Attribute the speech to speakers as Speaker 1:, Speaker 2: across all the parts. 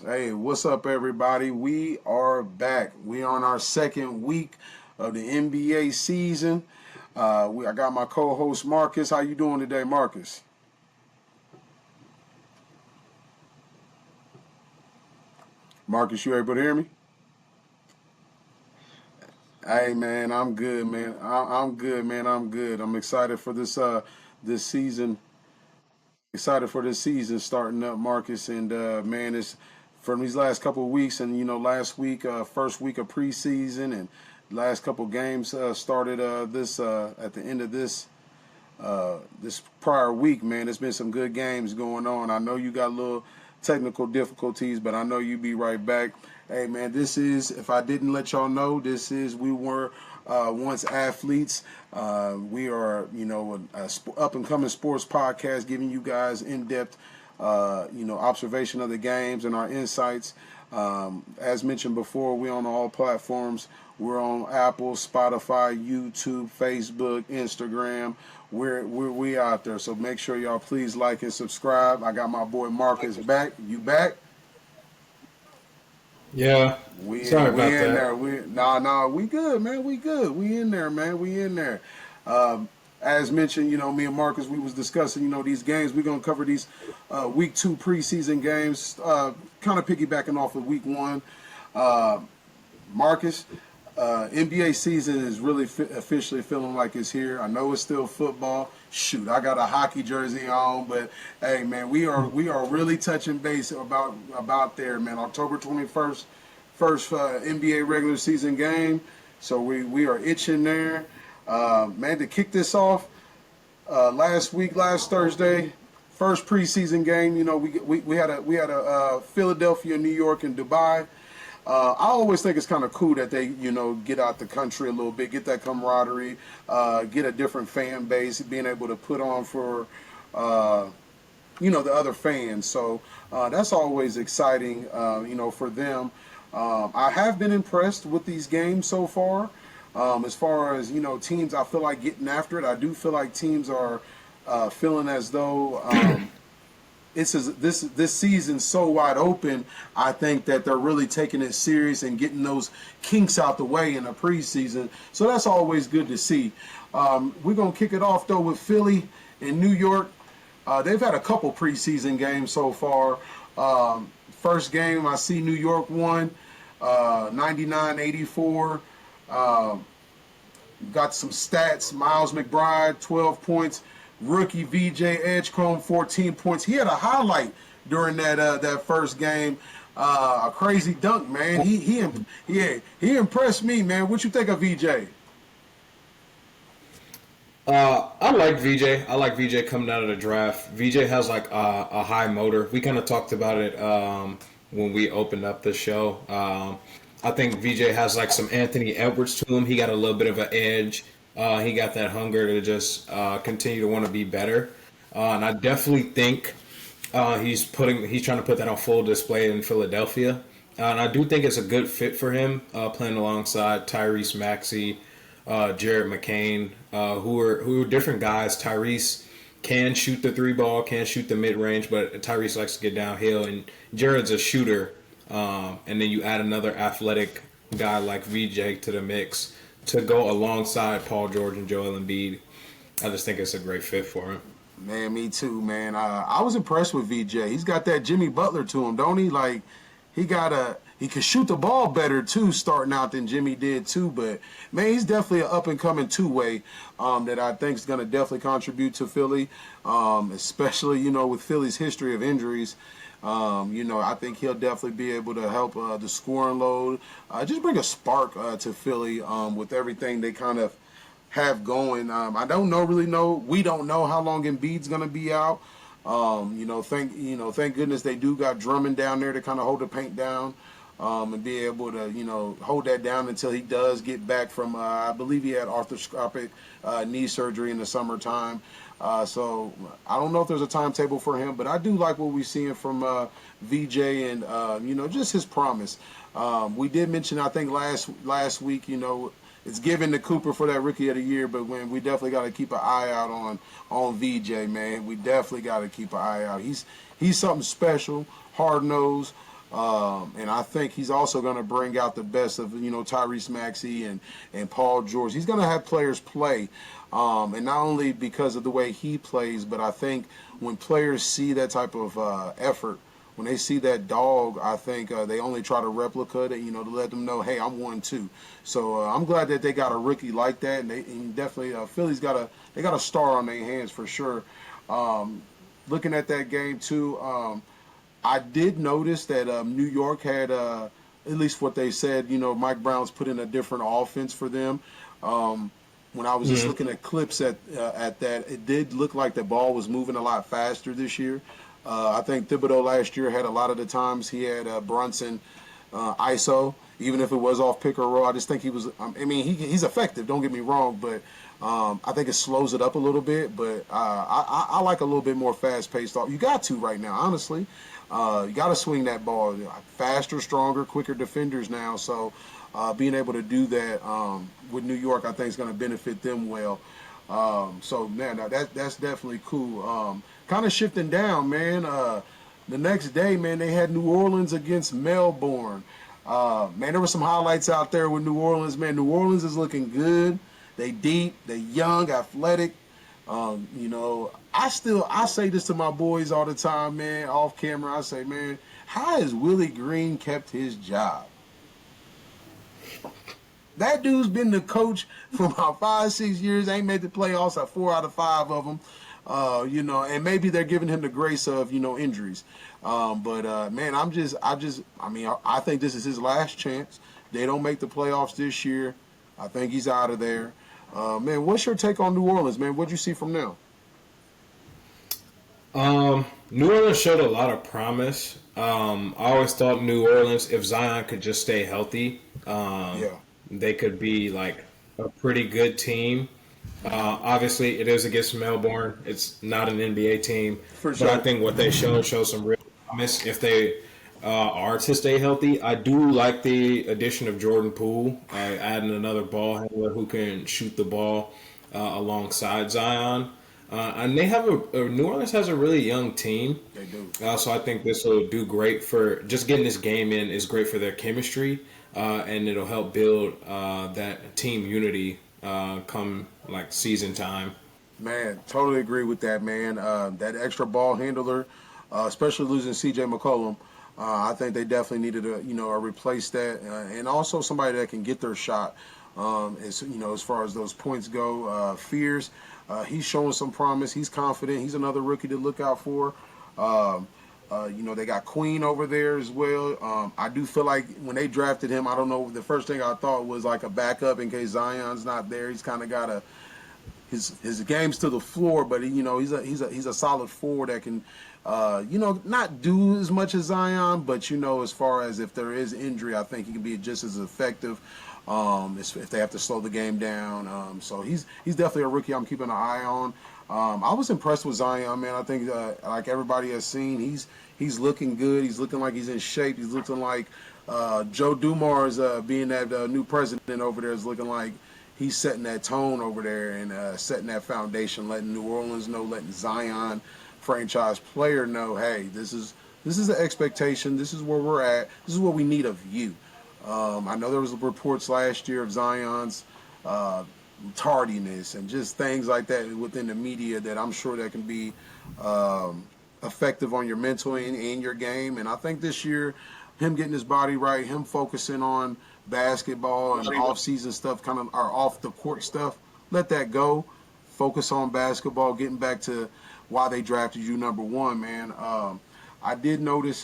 Speaker 1: Hey, what's up, everybody? We are back. We are on our second week of the NBA season. I got my co-host Marcus. How you doing today, Marcus? Marcus, you able to hear me? Hey, man, I'm good, man. I'm good, man. I'm good. I'm excited for this season. Excited for this season starting up, Marcus. And man, it's from these last couple of weeks, and last week, first week of preseason, and last couple games started this at the end of this prior week. Man, there's been some good games going on. I know you got a little technical difficulties, but I know you be right back. Hey, man, this is, if I didn't let y'all know, this is, we were once athletes. We are, up and coming sports podcast, giving you guys in depth, observation of the games and our insights. As mentioned before, we're on all platforms. We're on Apple, Spotify, YouTube, Facebook, Instagram. We out there. So make sure y'all please like and subscribe. I got my boy Marcus back. You back?
Speaker 2: Yeah, sorry
Speaker 1: We
Speaker 2: about
Speaker 1: in
Speaker 2: that.
Speaker 1: there. We good, man. We good. We in there, man. We in there. Um, as mentioned, me and Marcus, we was discussing, these games. We're gonna cover these week 2 preseason games, kind of piggybacking off of week 1. Uh, Marcus, NBA season is really officially feeling like it's here. I know it's still football. Shoot, I got a hockey jersey on, but hey, man, we are really touching base about there, man. October 21st, first NBA regular season game. So we are itching there, man. To kick this off, last Thursday, first preseason game. We had a Philadelphia, New York, and Dubai. I always think it's kind of cool that they, get out the country a little bit, get that camaraderie, get a different fan base, being able to put on for, the other fans. So that's always exciting, for them. I have been impressed with these games so far. As far as, teams, I feel like getting after it. I do feel like teams are feeling as though this season's so wide open. I think that they're really taking it serious and getting those kinks out the way in the preseason. So that's always good to see. We're gonna kick it off though with Philly and New York. They've had a couple preseason games so far. First game I see New York won 99-84. Got some stats. Miles McBride, 12 points. Rookie VJ Edgecombe, 14 points. He had a highlight during that first game. A crazy dunk, man. He impressed me, man. What you think of VJ?
Speaker 2: I like VJ. I like VJ coming out of the draft. VJ has like a high motor. We kind of talked about it when we opened up the show. I think VJ has like some Anthony Edwards to him. He got a little bit of an edge. He got that hunger to just continue to want to be better. And I definitely think he's trying to put that on full display in Philadelphia. And I do think it's a good fit for him playing alongside Tyrese Maxey, Jared McCain, who are different guys. Tyrese can shoot the three ball, can shoot the mid range, but Tyrese likes to get downhill, and Jared's a shooter. And then you add another athletic guy like VJ to the mix to go alongside Paul George and Joel Embiid. I just think it's a great fit for him.
Speaker 1: Man, me too, man. I was impressed with VJ. He's got that Jimmy Butler to him, don't he? Like he could shoot the ball better too, starting out than Jimmy did too. But man, he's definitely an up and coming two-way that I think is going to definitely contribute to Philly, especially with Philly's history of injuries. I think he'll definitely be able to help the scoring load, just bring a spark to Philly with everything they kind of have going. I don't really know. We don't know how long Embiid's going to be out. Thank goodness they do got Drummond down there to kind of hold the paint down and be able to hold that down until he does get back from. I believe he had arthroscopic knee surgery in the summertime. So I don't know if there's a timetable for him, but I do like what we're seeing from VJ and just his promise. We did mention, I think last week, it's given to Cooper for that Rookie of the Year, but when we definitely got to keep an eye out on VJ, man. We definitely got to keep an eye out. He's something special, hard nosed. And I think he's also going to bring out the best of, Tyrese Maxey and Paul George. He's going to have players play. And not only because of the way he plays, but I think when players see that type of effort, when they see that dog, I think they only try to replicate it, to let them know, hey, I'm one too. So I'm glad that they got a rookie like that, and definitely Philly's got a star on their hands for sure. Looking at that game too, I did notice that New York had, at least what they said, Mike Brown's put in a different offense for them. When I was just looking at clips at that, it did look like the ball was moving a lot faster this year. I think Thibodeau last year had a lot of the times he had Brunson ISO, even if it was off pick or roll. I just think he was. He's effective. Don't get me wrong, but I think it slows it up a little bit. But I like a little bit more fast paced. You got to right now, honestly. You got to swing that ball faster, stronger, quicker defenders now. So being able to do that with New York, I think is going to benefit them well. So man, that's definitely cool. Kind of shifting down, man. The next day, man, they had New Orleans against Melbourne. Man, there were some highlights out there with New Orleans. Man, New Orleans is looking good. They deep, they young, athletic. I say this to my boys all the time, man. Off camera, I say, man, how has Willie Green kept his job? That dude's been the coach for about 5-6 years. Ain't made the playoffs at 4 out of 5 of them. And maybe they're giving him the grace of, injuries. Man, I think this is his last chance. They don't make the playoffs this year. I think he's out of there. Man, what's your take on New Orleans, man? What'd you see from them?
Speaker 2: New Orleans showed a lot of promise. I always thought New Orleans, if Zion could just stay healthy, they could be like a pretty good team. Obviously, it is against Melbourne. It's not an NBA team.
Speaker 1: For sure.
Speaker 2: But I think what they shows some real promise if they are to stay healthy. I do like the addition of Jordan Poole, adding another ball handler who can shoot the ball alongside Zion. And they have New Orleans has a really young team.
Speaker 1: They do.
Speaker 2: So I think this will do great for just getting this game in is great for their chemistry, and it'll help build that team unity come like season time.
Speaker 1: Man, totally agree with that, man. That extra ball handler, especially losing C.J. McCollum, I think they definitely needed to replace that, and also somebody that can get their shot. As far as those points go, Fears, he's showing some promise. He's confident. He's another rookie to look out for. They got Queen over there as well. I do feel like when they drafted him, I don't know. The first thing I thought was like a backup in case Zion's not there. He's kind of got his game's to the floor, but he's a solid forward that can not do as much as Zion, but as far as if there is injury, I think he can be just as effective. If they have to slow the game down, so he's definitely a rookie I'm keeping an eye on. I was impressed with Zion, man. I think like everybody has seen, he's looking good. He's looking like he's in shape. He's looking like Joe Dumars, being that new president over there, is looking like he's setting that tone over there and setting that foundation, letting New Orleans know, letting Zion, franchise player, know, hey, this is the expectation. This is where we're at. This is what we need of you. I know there was reports last year of Zion's tardiness and just things like that within the media that I'm sure that can be effective on your mental and your game. And I think this year, him getting his body right, him focusing on basketball and off-season stuff, kind of our off-the-court stuff, let that go. Focus on basketball, getting back to why they drafted you number one, man. I did notice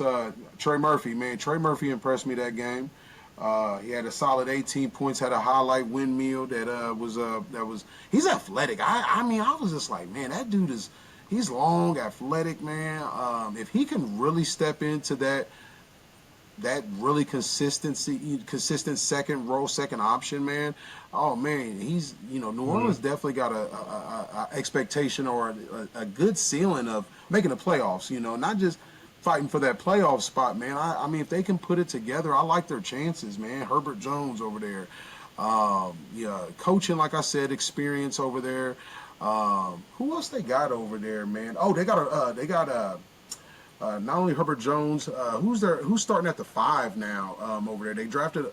Speaker 1: Trey Murphy, man. Trey Murphy impressed me that game. He had a solid 18 points, had a highlight windmill that was he's athletic. I was just like, man, that dude he's long, athletic, man. If he can really step into that really consistent second option, man. Oh man, he's New Orleans definitely got a expectation or a good ceiling of making the playoffs. Not just fighting for that playoff spot, man. I mean, if they can put it together, I like their chances, man. Herbert Jones over there, coaching, like I said, experience over there. Who else they got over there, man? Oh, they got not only Herbert Jones, who's starting at the 5 now over there? They drafted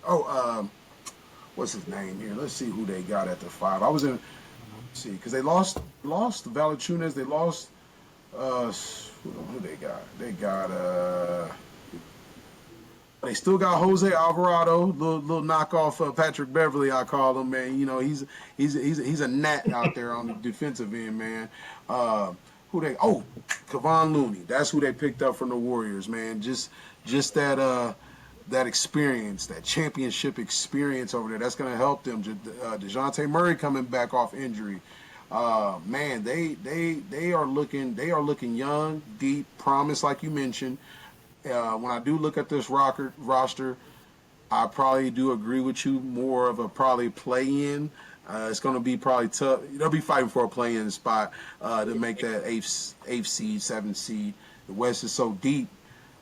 Speaker 1: what's his name here? Let's see who they got at the 5. I was in see because they lost Valanciunas. They lost who they got? They got they still got Jose Alvarado, little knockoff Patrick Beverly, I call him, man. You know, he's a gnat out there on the defensive end, man. Kevon Looney. That's who they picked up from the Warriors, man. Just that experience, that championship experience over there. That's gonna help them. DeJounte Murray coming back off injury. Man, they are looking young, deep, promise, like you mentioned. When I do look at this roster, I probably do agree with you. More of a probably play-in. It's going to be probably tough. They'll be fighting for a play-in spot to make that eighth seed, 7th seed. The West is so deep.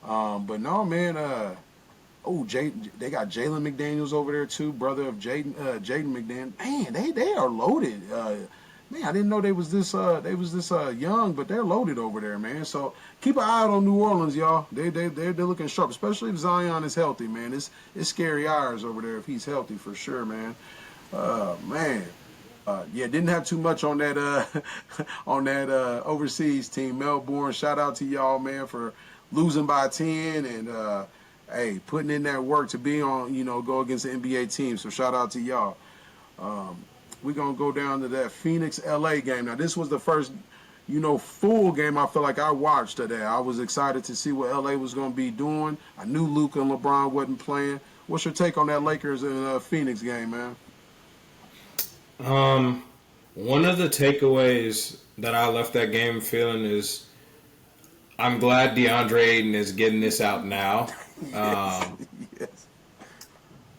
Speaker 1: But no, man. They got Jalen McDaniels over there too, brother of Jaden McDaniels. Man, they are loaded. Man, I didn't know they was this young, but they're loaded over there, man. So keep an eye out on New Orleans, y'all. They're looking sharp, especially if Zion is healthy, man. It's scary hours over there if he's healthy for sure, man. Didn't have too much on that overseas team, Melbourne. Shout out to y'all, man, for losing by 10 and putting in that work to be on, go against the NBA team. So shout out to y'all. We're going to go down to that Phoenix-LA game. Now, this was the first, full game I feel like I watched today. I was excited to see what LA was going to be doing. I knew Luka and LeBron wasn't playing. What's your take on that Lakers and Phoenix game, man?
Speaker 2: One of the takeaways that I left that game feeling is I'm glad DeAndre Ayton is getting this out now.
Speaker 1: Yes.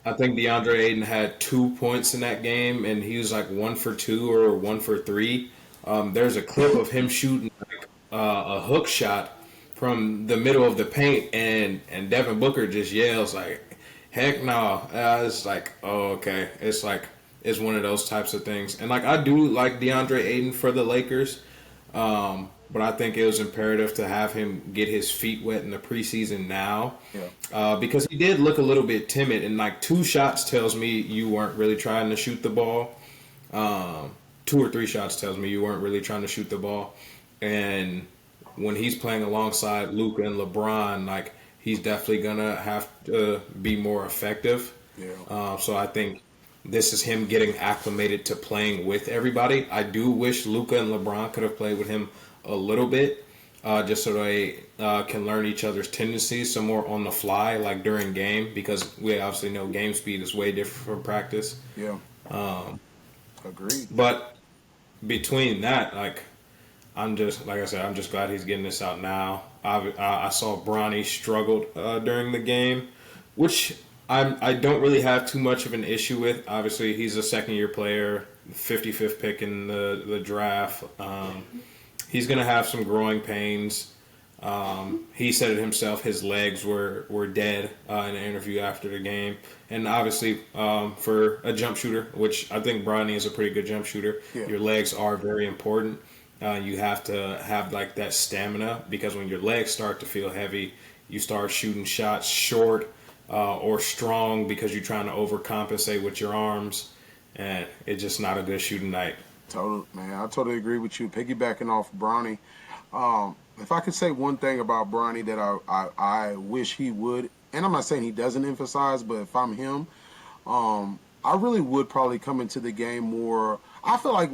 Speaker 2: I think DeAndre Ayton had 2 points in that game, and he was like 1 for 2 or 1 for 3. There's a clip of him shooting a hook shot from the middle of the paint, and Devin Booker just yells like, "Heck no!" It's like, oh, okay. It's like it's one of those types of things, and like I do like DeAndre Ayton for the Lakers. But I think it was imperative to have him get his feet wet in the preseason now.
Speaker 1: Yeah.
Speaker 2: Because he did look a little bit timid, and like 2 shots tells me you weren't really trying to shoot the ball. 2 or 3 shots tells me you weren't really trying to shoot the ball. And when he's playing alongside Luka and LeBron, like he's definitely gonna have to be more effective.
Speaker 1: Yeah.
Speaker 2: So I think this is him getting acclimated to playing with everybody. I do wish Luka and LeBron could have played with him a little bit, just so they can learn each other's tendencies some more on the fly, like during game, because we obviously know game speed is way different from practice.
Speaker 1: Yeah. Agreed.
Speaker 2: But between that, I'm just glad he's getting this out now. I saw Bronny struggled during the game, which I don't really have too much of an issue with. Obviously, he's a second-year player, 55th pick in the draft. He's going to have some growing pains. He said it himself. His legs were dead in an interview after the game. And obviously, for a jump shooter, which I think Bronny is a pretty good jump shooter, your legs are very important. You have to have like that stamina, because when your legs start to feel heavy, you start shooting shots short or strong because you're trying to overcompensate with your arms. And it's just not a good shooting night.
Speaker 1: I totally agree with you. Piggybacking off Bronny, if I could say one thing about Bronny that I wish he would, and I'm not saying he doesn't emphasize, but if I'm him, I really would probably come into the game more. I feel like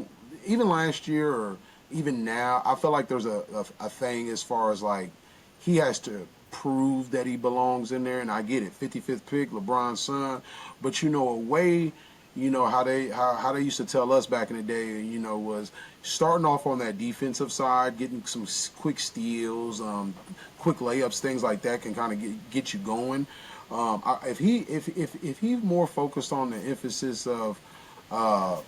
Speaker 1: even last year or even now, I feel like there's a thing as far as like he has to prove that he belongs in there, and I get it, 55th pick, LeBron's son, but a way. How they used to tell us back in the day, was starting off on that defensive side, getting some quick steals, quick layups, things like that can kind of get you going. If he's more focused on the emphasis of kind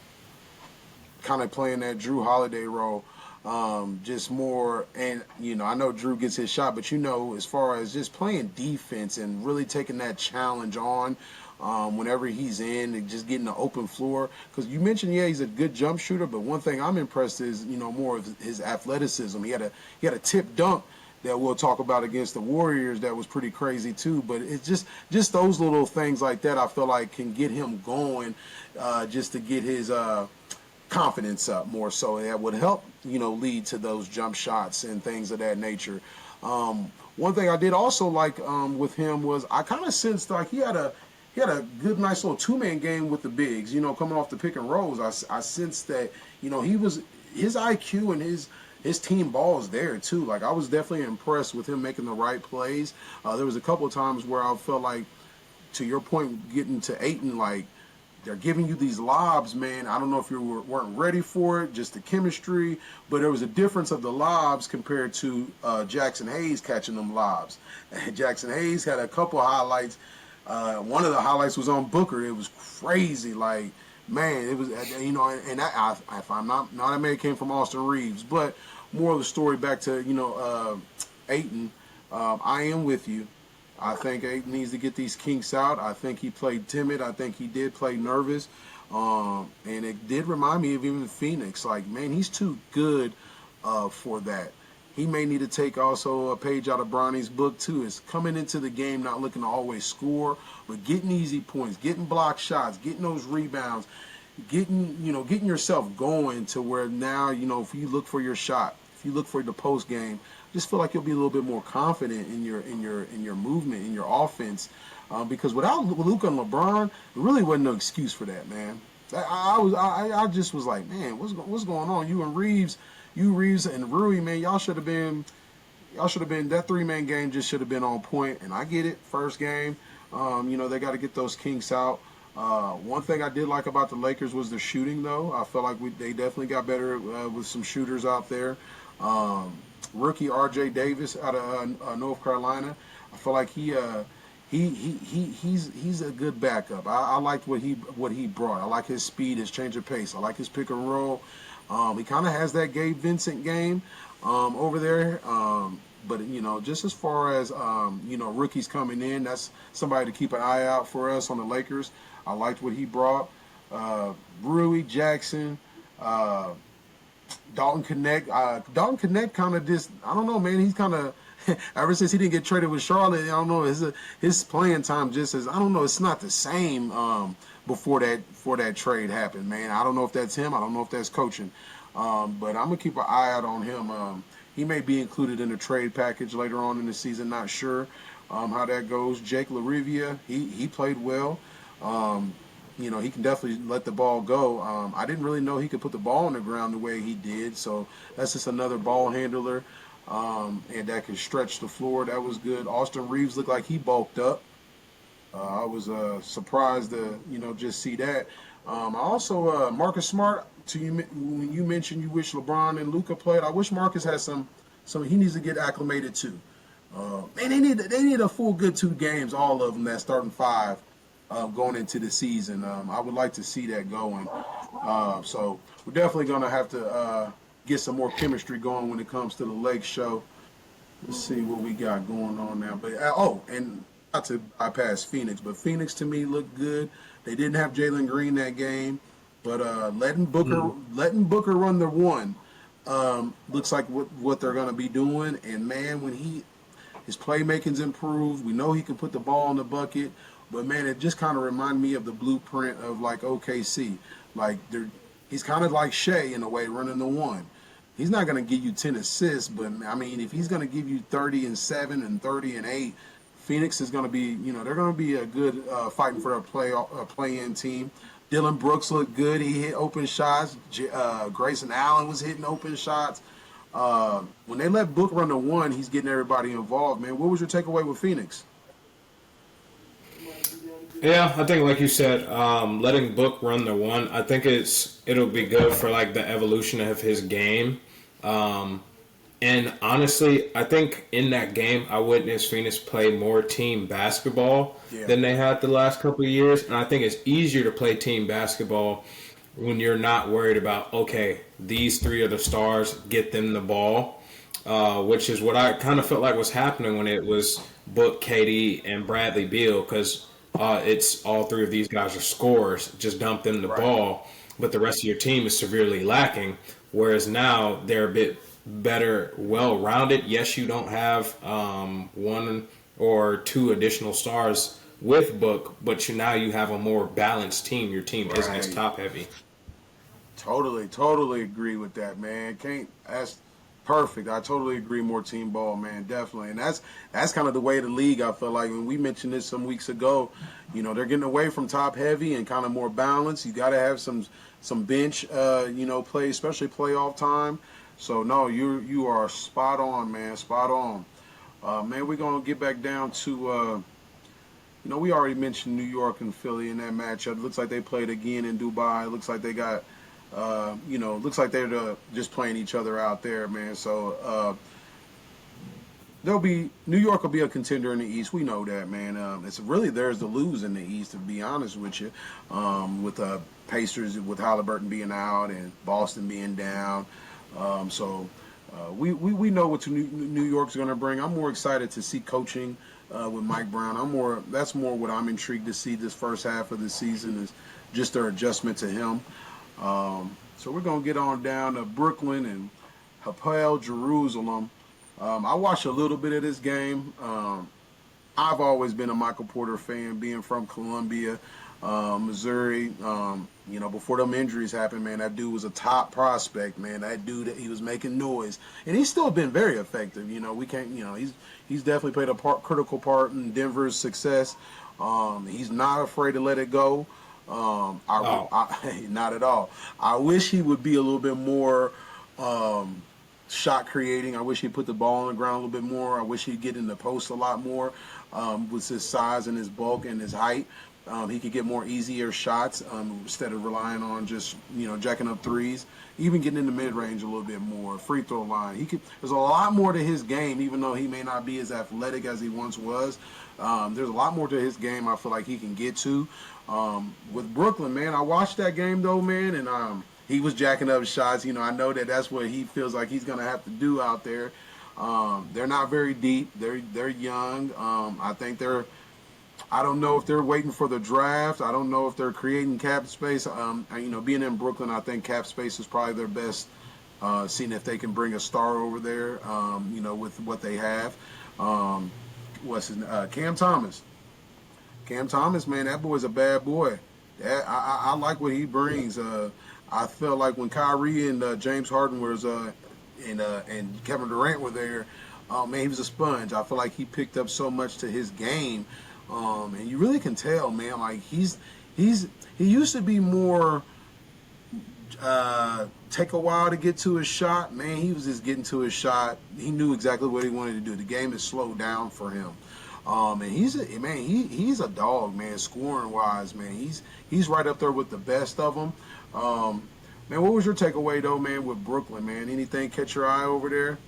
Speaker 1: of playing that Drew Holiday role, just more, and I know Drew gets his shot, but as far as just playing defense and really taking that challenge on. Whenever he's in and just getting the open floor, because you mentioned he's a good jump shooter, but one thing I'm impressed is more of his athleticism. He had a tip dunk that we'll talk about against the Warriors that was pretty crazy too. But it's just those little things like that I feel like can get him going, just to get his confidence up more, so that would help, lead to those jump shots and things of that nature. One thing I did also like with him was I kind of sensed like he had a good, nice little two-man game with the bigs. Coming off the pick and rolls, I sensed that he was, his IQ and his team ball is there too. Like, I was definitely impressed with him making the right plays. There was a couple of times where I felt like, to your point, getting to Ayton, like, they're giving you these lobs, man. I don't know if you weren't ready for it, just the chemistry, but there was a difference of the lobs compared to Jackson Hayes catching them lobs. And Jackson Hayes had a couple of highlights. One of the highlights was on Booker. It was crazy. Like, man, it was, and that, if I'm not, that may have came from Austin Reeves, but more of the story back to, Ayton. I am with you. I think Ayton needs to get these kinks out. I think he played timid. I think he did play nervous. And it did remind me of even Phoenix. Like, man, he's too good for that. He may need to take also a page out of Bronny's book too. Is coming into the game not looking to always score, but getting easy points, getting block shots, getting those rebounds, getting yourself going to where now, if you look for your shot, if you look for the post game, just feel like you'll be a little bit more confident in your movement, in your offense, because without Luka and LeBron, there really wasn't no excuse for that, man. I just was like, man, what's going on? You Reeves and Rui, man, y'all should have been that 3-man game just should have been on point. And I get it, first game, they got to get those kinks out. One thing I did like about the Lakers was the shooting, though. I felt like they definitely got better with some shooters out there. Rookie R.J. Davis out of North Carolina, I feel like he's a good backup. I liked what he brought. I like his speed, his change of pace. I like his pick and roll. He kind of has that Gabe Vincent game over there. But just as far as rookies coming in, that's somebody to keep an eye out for us on the Lakers. I liked what he brought. Rui, Jackson, Dalton Connect. Dalton Connect kind of just, I don't know, man. He's kind of, ever since he didn't get traded with Charlotte, I don't know, his playing time just as, I don't know, it's not the same before that trade happened, man. I don't know if that's him. I don't know if that's coaching. But I'm going to keep an eye out on him. He may be included in the trade package later on in the season. Not sure how that goes. Jake LaRivia, he played well. He can definitely let the ball go. I didn't really know he could put the ball on the ground the way he did. So that's just another ball handler, and that can stretch the floor. That was good. Austin Reeves looked like he bulked up. I was surprised to just see that. I also Marcus Smart. When you mentioned you wish LeBron and Luka played, I wish Marcus had some. He needs to get acclimated too. Man, they need a full good 2 games, all of them, that starting 5 going into the season. I would like to see that going. So we're definitely gonna have to get some more chemistry going when it comes to the Lake Show. Let's see what we got going on now. But and not to bypass Phoenix, but Phoenix to me looked good. They didn't have Jalen Green that game, but letting Booker run the one looks like what they're gonna be doing. And man, when his playmaking's improved, we know he can put the ball in the bucket. But man, it just kind of reminded me of the blueprint of like OKC. Like he's kind of like Shea in a way, running the one. He's not going to give you 10 assists, but I mean, if he's going to give you 30 and 7 and 30 and 8, Phoenix is going to be, they're going to be a good fighting for a play-in team. Dylan Brooks looked good. He hit open shots. Grayson Allen was hitting open shots. When they let Book run the one, he's getting everybody involved, man. What was your takeaway with Phoenix?
Speaker 2: Yeah, I think like you said, letting Book run the one, I think it'll be good for like the evolution of his game. And honestly, I think in that game, I witnessed Phoenix play more team basketball than they had the last couple of years. And I think it's easier to play team basketball when you're not worried about, okay, these 3 are the stars, get them the ball, which is what I kind of felt like was happening when it was Book, KD, and Bradley Beal, because it's all 3 of these guys are scorers. Just dump them the ball, but the rest of your team is severely lacking. Whereas now they're a bit better, well-rounded. Yes, you don't have one or two additional stars with Book, but now you have a more balanced team. Your team isn't as
Speaker 1: Right.
Speaker 2: top heavy.
Speaker 1: Totally agree with that, man. Can't that's perfect. I totally agree. More team ball, man, definitely, and that's kind of the way of the league. I feel like when we mentioned this some weeks ago, they're getting away from top heavy and kind of more balanced. You got to have some bench, play, especially playoff time. So no, you are spot on, man, spot on. Man, we're gonna get back down to. We already mentioned New York and Philly in that matchup. It looks like they played again in Dubai. It looks like they got looks like they're just playing each other out there, man. So New York will be a contender in the East. We know that, man. It's really theirs to lose in the East, to be honest with you. With Pacers, with Halliburton being out and Boston being down, we know what New York's going to bring. I'm more excited to see coaching with Mike Brown. That's more what I'm intrigued to see this first half of the season is just their adjustment to him. So we're going to get on down to Brooklyn and Hapoel Jerusalem. I watched a little bit of this game. I've always been a Michael Porter fan, being from Columbia, Missouri. Before them injuries happened, man, that dude was a top prospect, man. That dude, he was making noise, and he's still been very effective. We can't, he's definitely played a critical part in Denver's success. He's not afraid to let it go. Not at all. I wish he would be a little bit more shot creating. I wish he'd put the ball on the ground a little bit more. I wish he'd get in the post a lot more with his size and his bulk and his height. He could get more easier shots instead of relying on just jacking up threes. Even getting in the mid range a little bit more, free throw line. There's a lot more to his game, even though he may not be as athletic as he once was. There's a lot more to his game. I feel like he can get to. With Brooklyn, man, I watched that game though, man, and he was jacking up shots. I know that's what he feels like he's gonna have to do out there. They're not very deep. They're young. I don't know if they're waiting for the draft. I don't know if they're creating cap space. Being in Brooklyn, I think cap space is probably their best. Seeing if they can bring a star over there. With what they have. Cam Thomas. Cam Thomas, man, that boy's a bad boy. I like what he brings. I felt like when Kyrie and James Harden and Kevin Durant were there, man, he was a sponge. I feel like he picked up so much to his game, and you really can tell, man. Like he used to be more take a while to get to his shot. Man, he was just getting to his shot. He knew exactly what he wanted to do. The game has slowed down for him. And he's a dog, man. Scoring wise, man, he's right up there with the best of them. Man, what was your takeaway though, man, with Brooklyn, man? Anything catch your eye over there?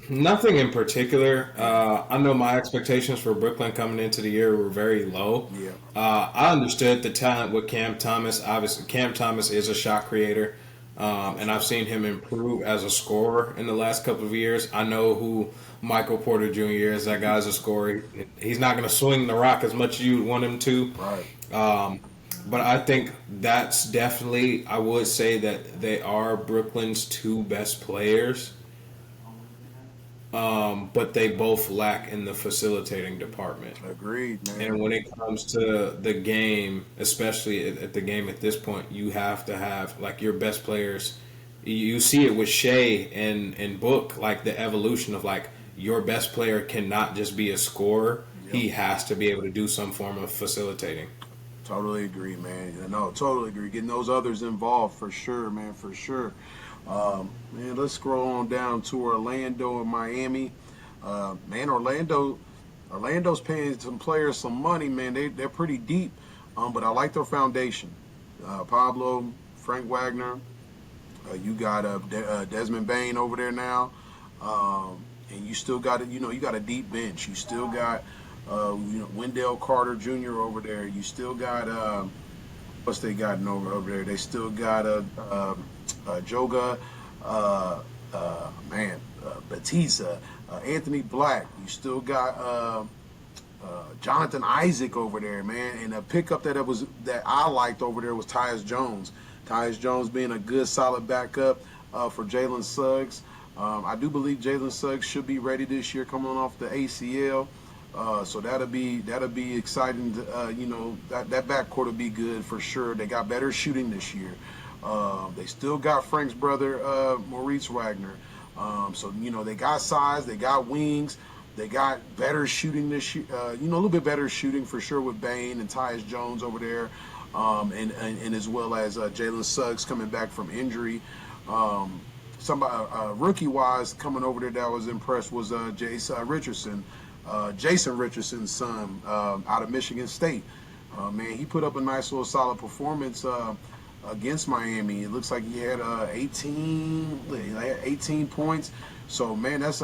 Speaker 2: Nothing in particular. I know my expectations for Brooklyn coming into the year were very low.
Speaker 1: Yeah.
Speaker 2: I understood the talent with Cam Thomas. Obviously, Cam Thomas is a shot creator, and I've seen him improve as a scorer in the last couple of years. I know who Michael Porter Jr. is. That guy's a scorer. He's not going to swing the rock as much as you would want him to.
Speaker 1: Right.
Speaker 2: But I think that's definitely, I would say that they are Brooklyn's two best players. But they both lack in the facilitating department.
Speaker 1: Agreed, man.
Speaker 2: And when it comes to the game, especially at the game at this point, you have to have like your best players. You see it with Shea and Book, like the evolution of like your best player cannot just be a scorer. Yep. He has to be able to do some form of facilitating.
Speaker 1: Totally agree, man. No, totally agree. Getting those others involved for sure, man, for sure. Man, let's scroll on down to Orlando and Miami. Man, Orlando's paying some players some money, man. They're pretty deep, but I like their foundation. Pablo, Frank Wagner. You got Desmond Bain over there now, and you still got you got a deep bench. You still got Wendell Carter Jr. over there. You still got what's they got over there? They still got Joga, Batista, Anthony Black. You still got Jonathan Isaac over there, man, and a pickup that I liked over there was Tyus Jones. Tyus Jones being a good, solid backup for Jalen Suggs. I do believe Jalen Suggs should be ready this year, coming off the ACL. So that'll be exciting. That backcourt will be good for sure. They got better shooting this year. They still got Frank's brother, Maurice Wagner. So they got size, they got wings, they got better shooting this year. A little bit better shooting for sure with Bane and Tyus Jones over there, and as well as Jalen Suggs coming back from injury. Somebody rookie-wise coming over there that was impressed was Jason Richardson's son out of Michigan State. Man, he put up a nice little solid performance against Miami. It looks like he had 18 points. So man, that's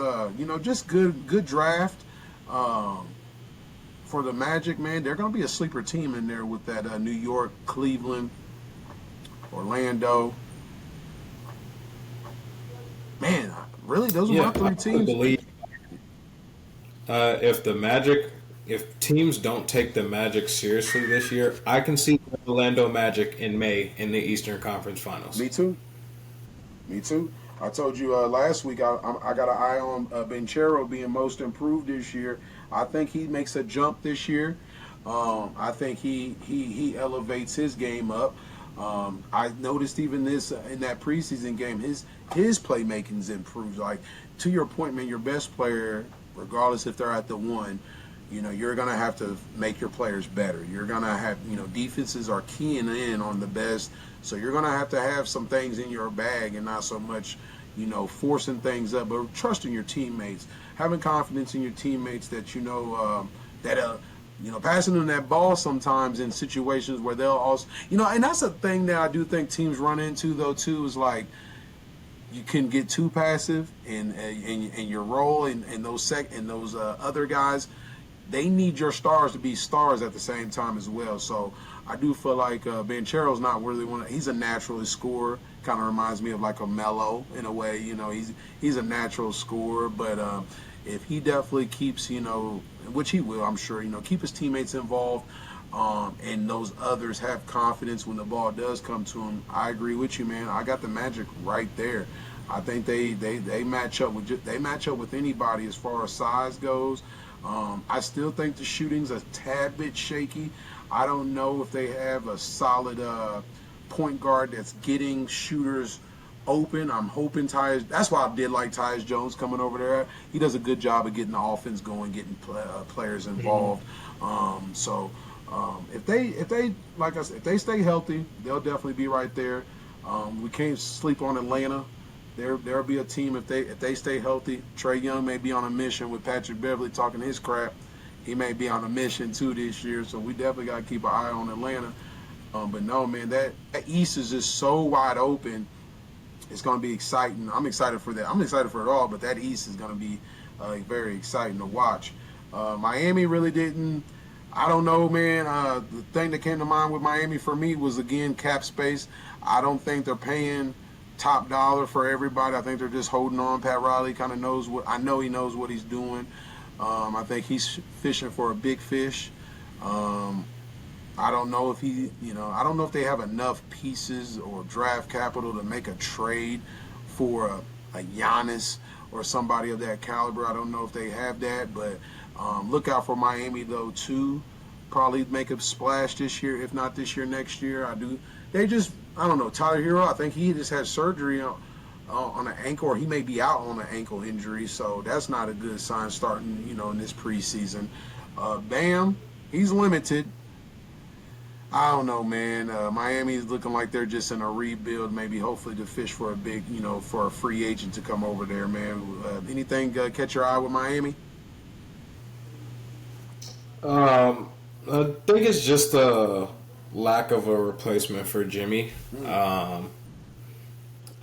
Speaker 1: just good draft for the Magic. Man, they're going to be a sleeper team in there with that New York, Cleveland, Orlando. Man, really, those are my three teams.
Speaker 2: I believe if teams don't take the Magic seriously this year, I can see the Orlando Magic in May in the Eastern Conference Finals.
Speaker 1: Me too. I told you last week I got an eye on Banchero being most improved this year. I think he makes a jump this year. I think he elevates his game up. I noticed even this in that preseason game, his playmaking's improved. Like, to your point, man, your best player, regardless if they're at the one, you're gonna have to make your players better. You're gonna have, defenses are keying in on the best, so you're gonna have to have some things in your bag and not so much, forcing things up, but trusting your teammates, having confidence in your teammates that passing them that ball sometimes in situations where they'll also, and that's a thing that I do think teams run into though too, is like you can get too passive in your role and those other guys. They need your stars to be stars at the same time as well. So I do feel like Banchero's not really he's a naturally scorer. Kind of reminds me of like a Melo in a way. He's a natural scorer, but if he definitely keeps, which he will, I'm sure, keep his teammates involved, and those others have confidence when the ball does come to him. I agree with you, man. I got the Magic right there. I think they match up with anybody as far as size goes. I still think the shooting's a tad bit shaky. I don't know if they have a solid point guard that's getting shooters open. I'm hoping that's why I did like Tyus Jones coming over there. He does a good job of getting the offense going, getting players involved. If they like I said, if they stay healthy, they'll definitely be right there. We can't sleep on Atlanta. There'll be a team if they stay healthy. Trae Young may be on a mission with Patrick Beverly talking his crap. He may be on a mission too this year, so we definitely got to keep an eye on Atlanta. But no, man, that East is just so wide open. It's going to be exciting. I'm excited for that. I'm excited for it all, but that East is going to be very exciting to watch. Miami really didn't. I don't know, man. The thing that came to mind with Miami for me was, again, cap space. I don't think they're paying top dollar for everybody. I think they're just holding on. Pat Riley kind of knows I know he knows what he's doing. I think he's fishing for a big fish. I don't know if I don't know if they have enough pieces or draft capital to make a trade for a Giannis or somebody of that caliber. I don't know if they have that, but look out for Miami though too. Probably make a splash this year, if not this year, next year. I don't know, Tyler Hero, I think he just had surgery on an ankle, or he may be out on an ankle injury, so that's not a good sign starting, in this preseason. Bam, he's limited. I don't know, man. Miami's looking like they're just in a rebuild, maybe hopefully to fish for a big, for a free agent to come over there, man. Anything catch your eye with Miami?
Speaker 2: I think it's just a lack of a replacement for Jimmy.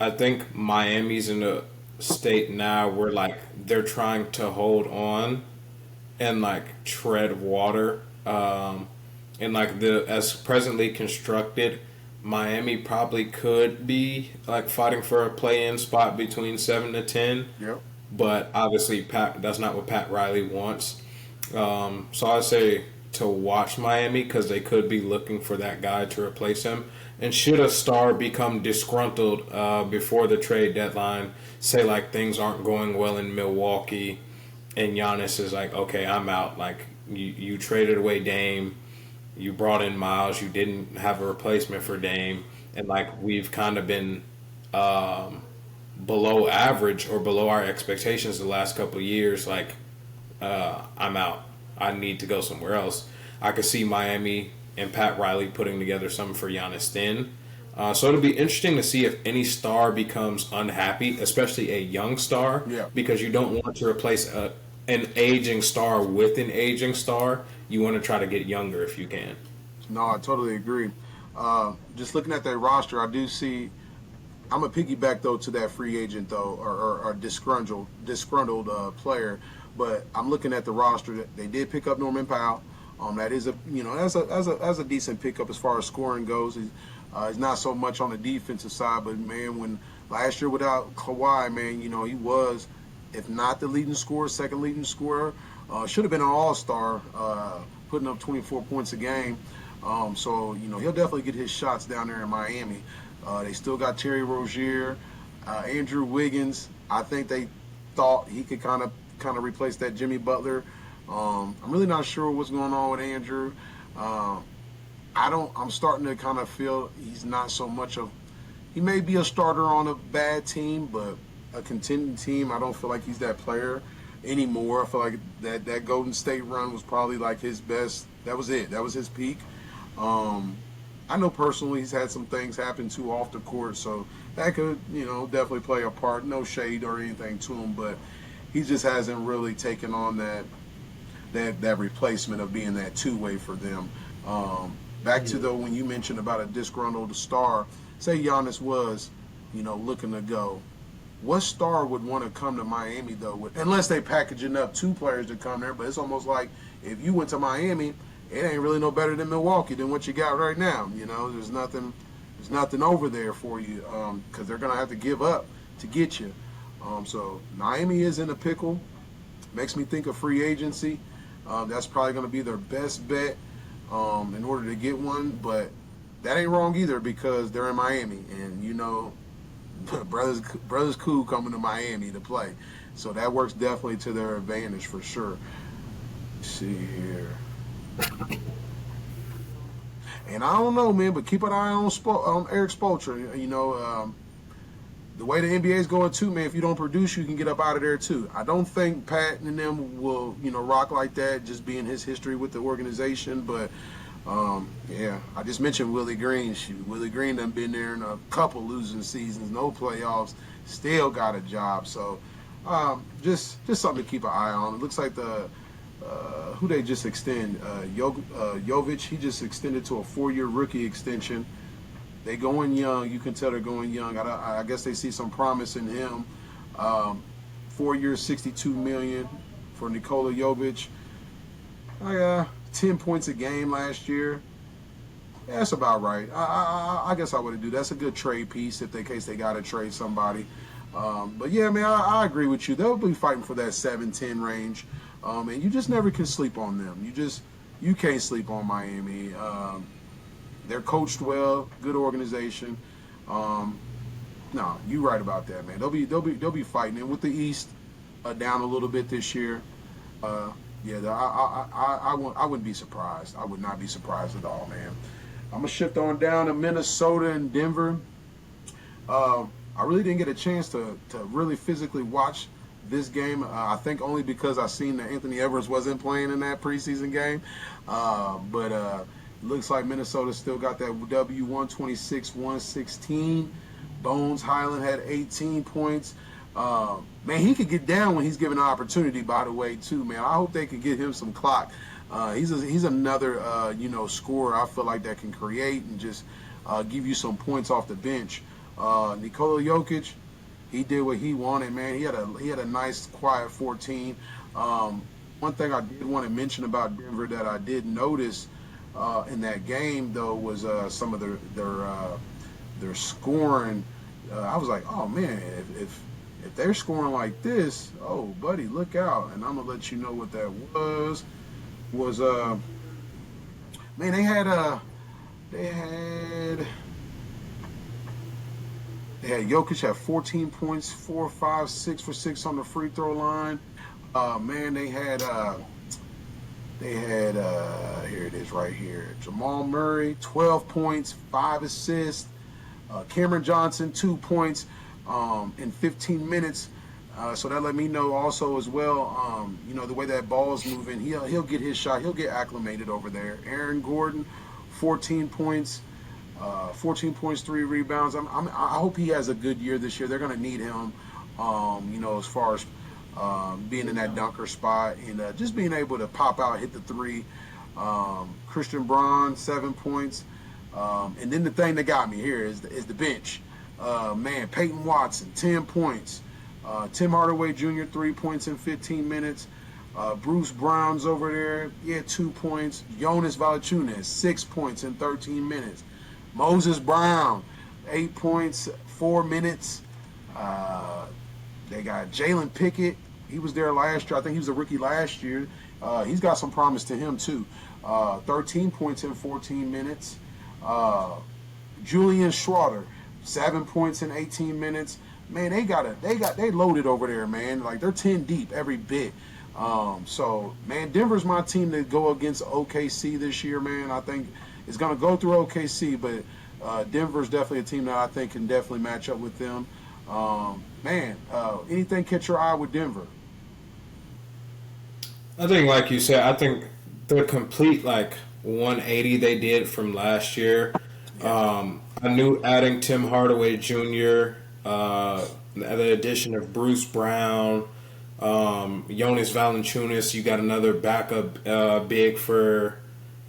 Speaker 2: I think Miami's in a state now where they're trying to hold on and tread water. And as presently constructed, Miami probably could be fighting for a play-in spot between 7 to 10.
Speaker 1: Yep.
Speaker 2: But obviously, that's not what Pat Riley wants. So I say to watch Miami because they could be looking for that guy to replace him. And should a star become disgruntled before the trade deadline, say like things aren't going well in Milwaukee, and Giannis is like, okay, I'm out. Like you traded away Dame, you brought in Miles, you didn't have a replacement for Dame, and like we've kind of been below average or below our expectations the last couple of years. Like I'm out. I need to go somewhere else. I could see Miami and Pat Riley putting together something for Giannis then. So it'll be interesting to see if any star becomes unhappy, especially a young star,
Speaker 1: Yeah.
Speaker 2: because you don't want to replace an aging star with an aging star. You want to try to get younger if you can.
Speaker 1: No, I totally agree. Just looking at that roster, I do see. I'm a piggyback though to that free agent though, or disgruntled player. But I'm looking at the roster. That they did pick up Norman Powell. That is that's a decent pickup as far as scoring goes. He's not so much on the defensive side, but man, when last year without Kawhi, man, he was, if not the leading scorer, second leading scorer. Should have been an all-star, putting up 24 points a game. So he'll definitely get his shots down there in Miami. They still got Terry Rozier, Andrew Wiggins. I think they thought he could kind of replace that Jimmy Butler. I'm really not sure what's going on with Andrew. I'm starting to kind of feel he's not so much of. He may be a starter on a bad team, but a contending team, I don't feel like he's that player anymore. I feel like that Golden State run was probably like his best. That was it. That was his peak. I know personally he's had some things happen too off the court, so that could, definitely play a part. No shade or anything to him, but he just hasn't really taken on that replacement of being that two-way for them. Back to though when you mentioned about a disgruntled star, say Giannis was, looking to go. What star would want to come to Miami though? Unless they packaging up two players to come there, but it's almost like if you went to Miami, it ain't really no better than Milwaukee than what you got right now. There's nothing over there for you because they're gonna have to give up to get you. So Miami is in a pickle. Makes me think of free agency. That's probably going to be their best bet in order to get one. But that ain't wrong either because they're in Miami. And, brothers cool coming to Miami to play. So that works definitely to their advantage for sure. Let's see here. And I don't know, man, but keep an eye on Eric Spoelstra. The way the NBA is going too, man, if you don't produce, you can get up out of there too. I don't think Pat and them will, rock like that, just being his history with the organization. But, I just mentioned Willie Green. Willie Green done been there in a couple losing seasons, no playoffs, still got a job. So, just something to keep an eye on. It looks like who they just extend, Jovic, he just extended to a 4-year rookie extension. They going young. You can tell they're going young. I guess they see some promise in him. 4 years, $62 million for Nikola Jovic. 10 points a game last year. Yeah, that's about right. I guess I would do. That's a good trade piece in case they got to trade somebody. But yeah, man, I agree with you. They'll be fighting for that 7-10 range. And you just never can sleep on them. You can't sleep on Miami. They're coached well, good organization. No, you're right about that, man. They'll be fighting. And with the East down a little bit this year, I wouldn't be surprised. I would not be surprised at all, man. I'm gonna shift on down to Minnesota and Denver. I really didn't get a chance to really physically watch this game. I think only because I seen that Anthony Edwards wasn't playing in that preseason game. But looks like Minnesota still got that W, 126-116. Bones Highland had 18 points. Man, he could get down when he's given an opportunity, by the way, too, man. I hope they could get him some clock. He's another, scorer I feel like that can create and just give you some points off the bench. Nikola Jokic, he did what he wanted, man. He had a nice, quiet 14. One thing I did want to mention about Denver that I did notice in that game, though, was some of their scoring. I was like, oh man, if if they're scoring like this, oh, buddy, look out. And I'm going to let you know what that was. Man, they had Jokic at 14 points, 4, 5, 6 for 6 on the free throw line. Man, they had here it is right here. Jamal Murray, 12 points, 5 assists. Cameron Johnson, 2 points in 15 minutes. So that let me know also as well, the way that ball is moving, he'll get his shot. He'll get acclimated over there. Aaron Gordon, 14 points, 3 rebounds. I hope he has a good year this year. They're going to need him, as far as being in that dunker spot and just being able to pop out, hit the three. Christian Braun, 7 points. And then the thing that got me here is the bench. Man, Peyton Watson, 10 points. Tim Hardaway Jr., 3 points in 15 minutes. Bruce Brown's over there, 2 points. Jonas Valanciunas, 6 points in 13 minutes. Moses Brown, 8 points, 4 minutes. They got Jalen Pickett. He was there last year. I think he was a rookie last year. He's got some promise to him too. 13 points in 14 minutes. Julian Schroeder, 7 points in 18 minutes. Man, they loaded over there, man. Like they're 10 deep every bit. So man, Denver's my team to go against OKC this year, man. I think it's gonna go through OKC, but Denver's definitely a team that I think can definitely match up with them. Anything catch your eye with Denver?
Speaker 2: I think, like you said, I think the complete 180 they did from last year. I knew adding Tim Hardaway Jr., the addition of Bruce Brown, Jonas Valanciunas, you got another backup big for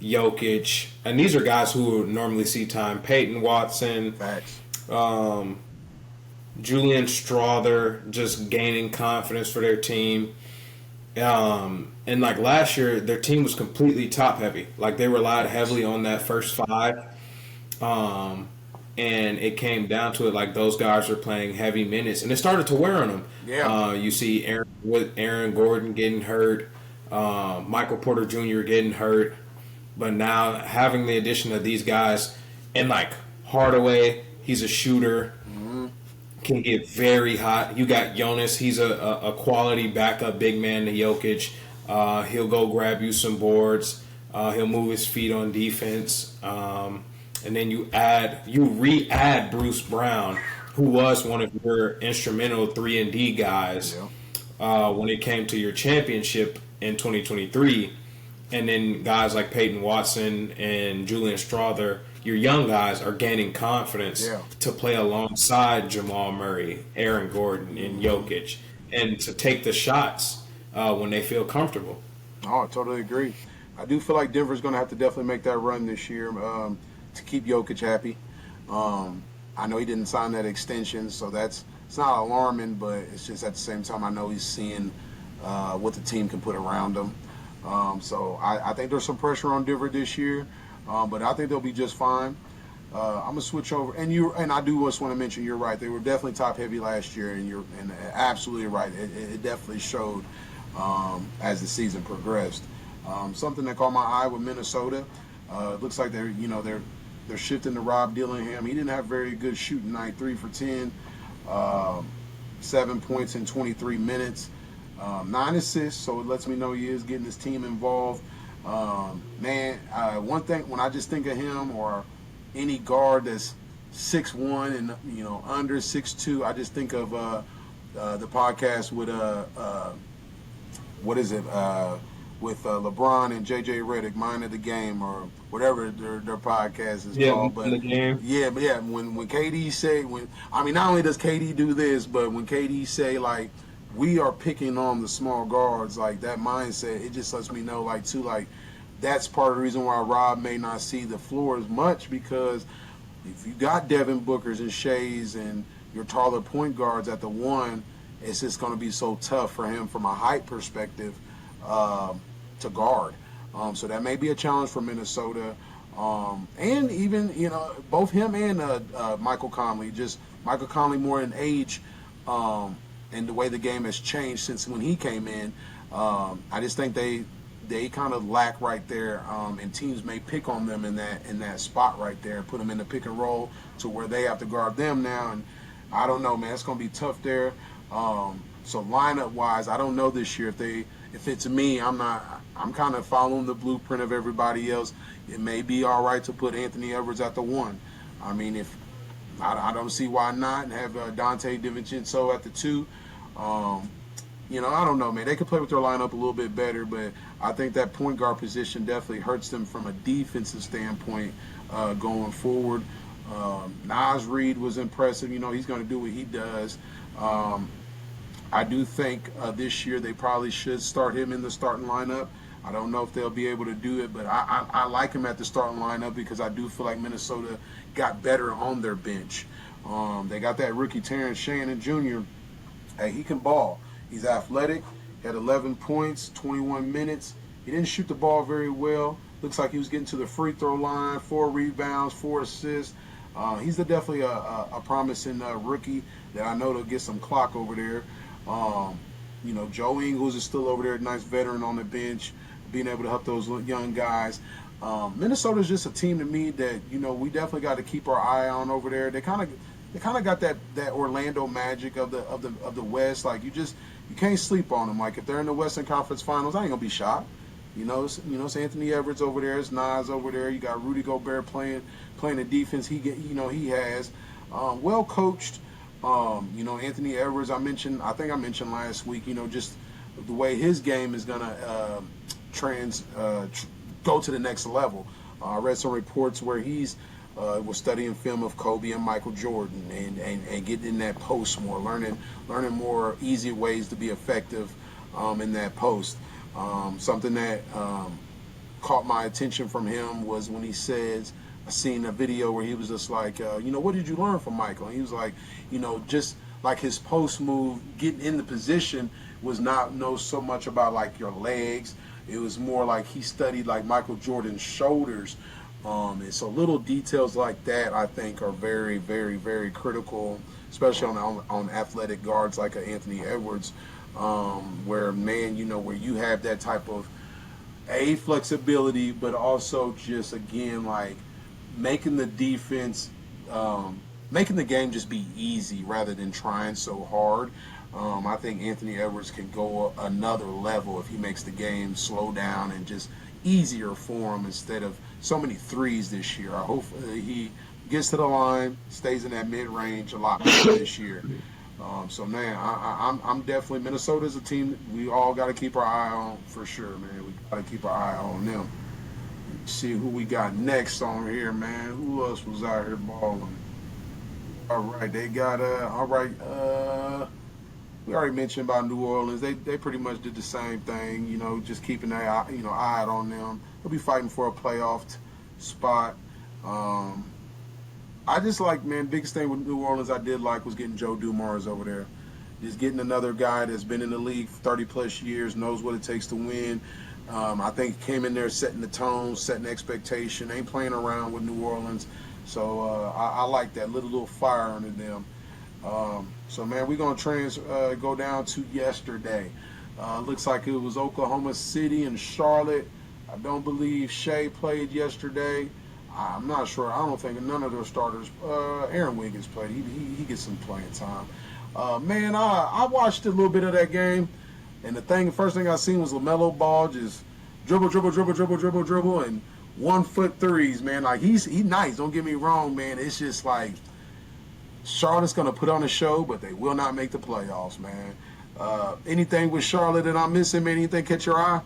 Speaker 2: Jokic, and these are guys who would normally see time. Peyton Watson,
Speaker 1: Facts.
Speaker 2: Julian Strawther, just gaining confidence for their team. And last year, their team was completely top heavy. They relied heavily on that first five. And it came down to it, those guys were playing heavy minutes, and it started to wear on them.
Speaker 1: Yeah.
Speaker 2: You see Aaron Gordon getting hurt, Michael Porter Jr. getting hurt, but now having the addition of these guys, and Hardaway, he's a shooter, can get very hot. You got Jonas, he's a quality backup big man to Jokic. He'll go grab you some boards. He'll move his feet on defense. And then you re-add Bruce Brown, who was one of your instrumental 3-and-D guys when it came to your championship in 2023. And then guys like Peyton Watson and Julian Strawther, your young guys are gaining confidence to play alongside Jamal Murray, Aaron Gordon, and Jokic, and to take the shots when they feel comfortable.
Speaker 1: Oh, I totally agree. I do feel like Denver's going to have to definitely make that run this year to keep Jokic happy. I know he didn't sign that extension, so it's not alarming, but it's just at the same time I know he's seeing what the team can put around him. So I think there's some pressure on Denver this year, but I think they'll be just fine. I'm gonna switch over, and I do just want to mention, you're right. They were definitely top heavy last year, and you're absolutely right. It definitely showed as the season progressed. Something that caught my eye with Minnesota. It looks like they're shifting to Rob Dillingham. He didn't have very good shooting night, 3 for 10, 7 points in 23 minutes, 9 assists. So it lets me know he is getting his team involved. One thing when I just think of him or any guard that's 6'1" and under 6'2", I just think of the podcast with with LeBron and JJ Redick, Mind of the Game, or whatever their podcast is called. But when KD say, not only does KD do this, but when KD say we are picking on the small guards, that mindset, it just lets me know that's part of the reason why Rob may not see the floor as much, because if you got Devin Bookers and Shays and your taller point guards at the one, it's just going to be so tough for him from a height perspective to guard. So that may be a challenge for Minnesota. And even, both him and Michael Conley more in age, and the way the game has changed since when he came in. I just think they kind of lack right there, and teams may pick on them in that spot right there, put them in the pick and roll to where they have to guard them now. And I don't know, man, it's gonna be tough there. So lineup wise, I don't know this year if it's me, I'm kind of following the blueprint of everybody else. It may be all right to put Anthony Edwards at the 1. I mean, if I don't see why not, and have Dante DiVincenzo at the 2. I don't know, man. They could play with their lineup a little bit better, but I think that point guard position definitely hurts them from a defensive standpoint going forward. Naz Reid was impressive. He's going to do what he does. I do think this year they probably should start him in the starting lineup. I don't know if they'll be able to do it, but I like him at the starting lineup because I do feel like Minnesota got better on their bench. They got that rookie Terrence Shannon Jr. Hey, he can ball. He's athletic. He had 11 points, 21 minutes. He didn't shoot the ball very well. Looks like he was getting to the free throw line, 4 rebounds, 4 assists. He's definitely a promising rookie that I know to get some clock over there. Joe Ingles is still over there, nice veteran on the bench, being able to help those young guys. Minnesota's just a team to me that we definitely got to keep our eye on over there. They kind of got that Orlando magic of the West. Like you can't sleep on them. Like if they're in the Western Conference Finals, I ain't gonna be shocked. It's Anthony Edwards over there, it's Nas over there. You got Rudy Gobert playing the defense he has. Well coached. Anthony Edwards, I think I mentioned last week, just the way his game is going to go to the next level. I read some reports where he's was studying film of Kobe and Michael Jordan and getting in that post more, learning more easy ways to be effective in that post. Something that caught my attention from him was when he says, I seen a video where he was just like, what did you learn from Michael? And he was like, just like his post move, getting in the position was not so much about like your legs. It was more like he studied like Michael Jordan's shoulders. And so little details like that, I think, are very, very, very critical, especially on athletic guards like Anthony Edwards, where you have that type of flexibility, but also just again like making the defense, making the game just be easy rather than trying so hard. I think Anthony Edwards can go another level if he makes the game slow down and just easier for him instead of so many threes this year. I hope he gets to the line, stays in that mid-range a lot better this year. So, man, I'm definitely – Minnesota's a team we all got to keep our eye on for sure, man. We got to keep our eye on them. See who we got next on here, man. Who else was out here balling? All right, they got we already mentioned about New Orleans. They pretty much did the same thing, just keeping an eye, eye on them. They'll be fighting for a playoff spot. I just like, man, biggest thing with New Orleans I did like was getting Joe Dumars over there. Just getting another guy that's been in the league for 30 plus years, knows what it takes to win. I think he came in there setting the tone, setting expectation, ain't playing around with New Orleans. So I like that little fire under them. So, man, we're going to go down to yesterday. Looks like it was Oklahoma City and Charlotte. I don't believe Shea played yesterday. I'm not sure. I don't think none of their starters. Aaron Wiggins played. He gets some playing time. Man, I watched a little bit of that game, and the first thing I seen was LaMelo Ball just dribble, and 1 foot threes, man. Like he's nice. Don't get me wrong, man. It's just like Charlotte's gonna put on a show, but they will not make the playoffs, man. Anything with Charlotte that I'm missing, man? Anything catch your eye?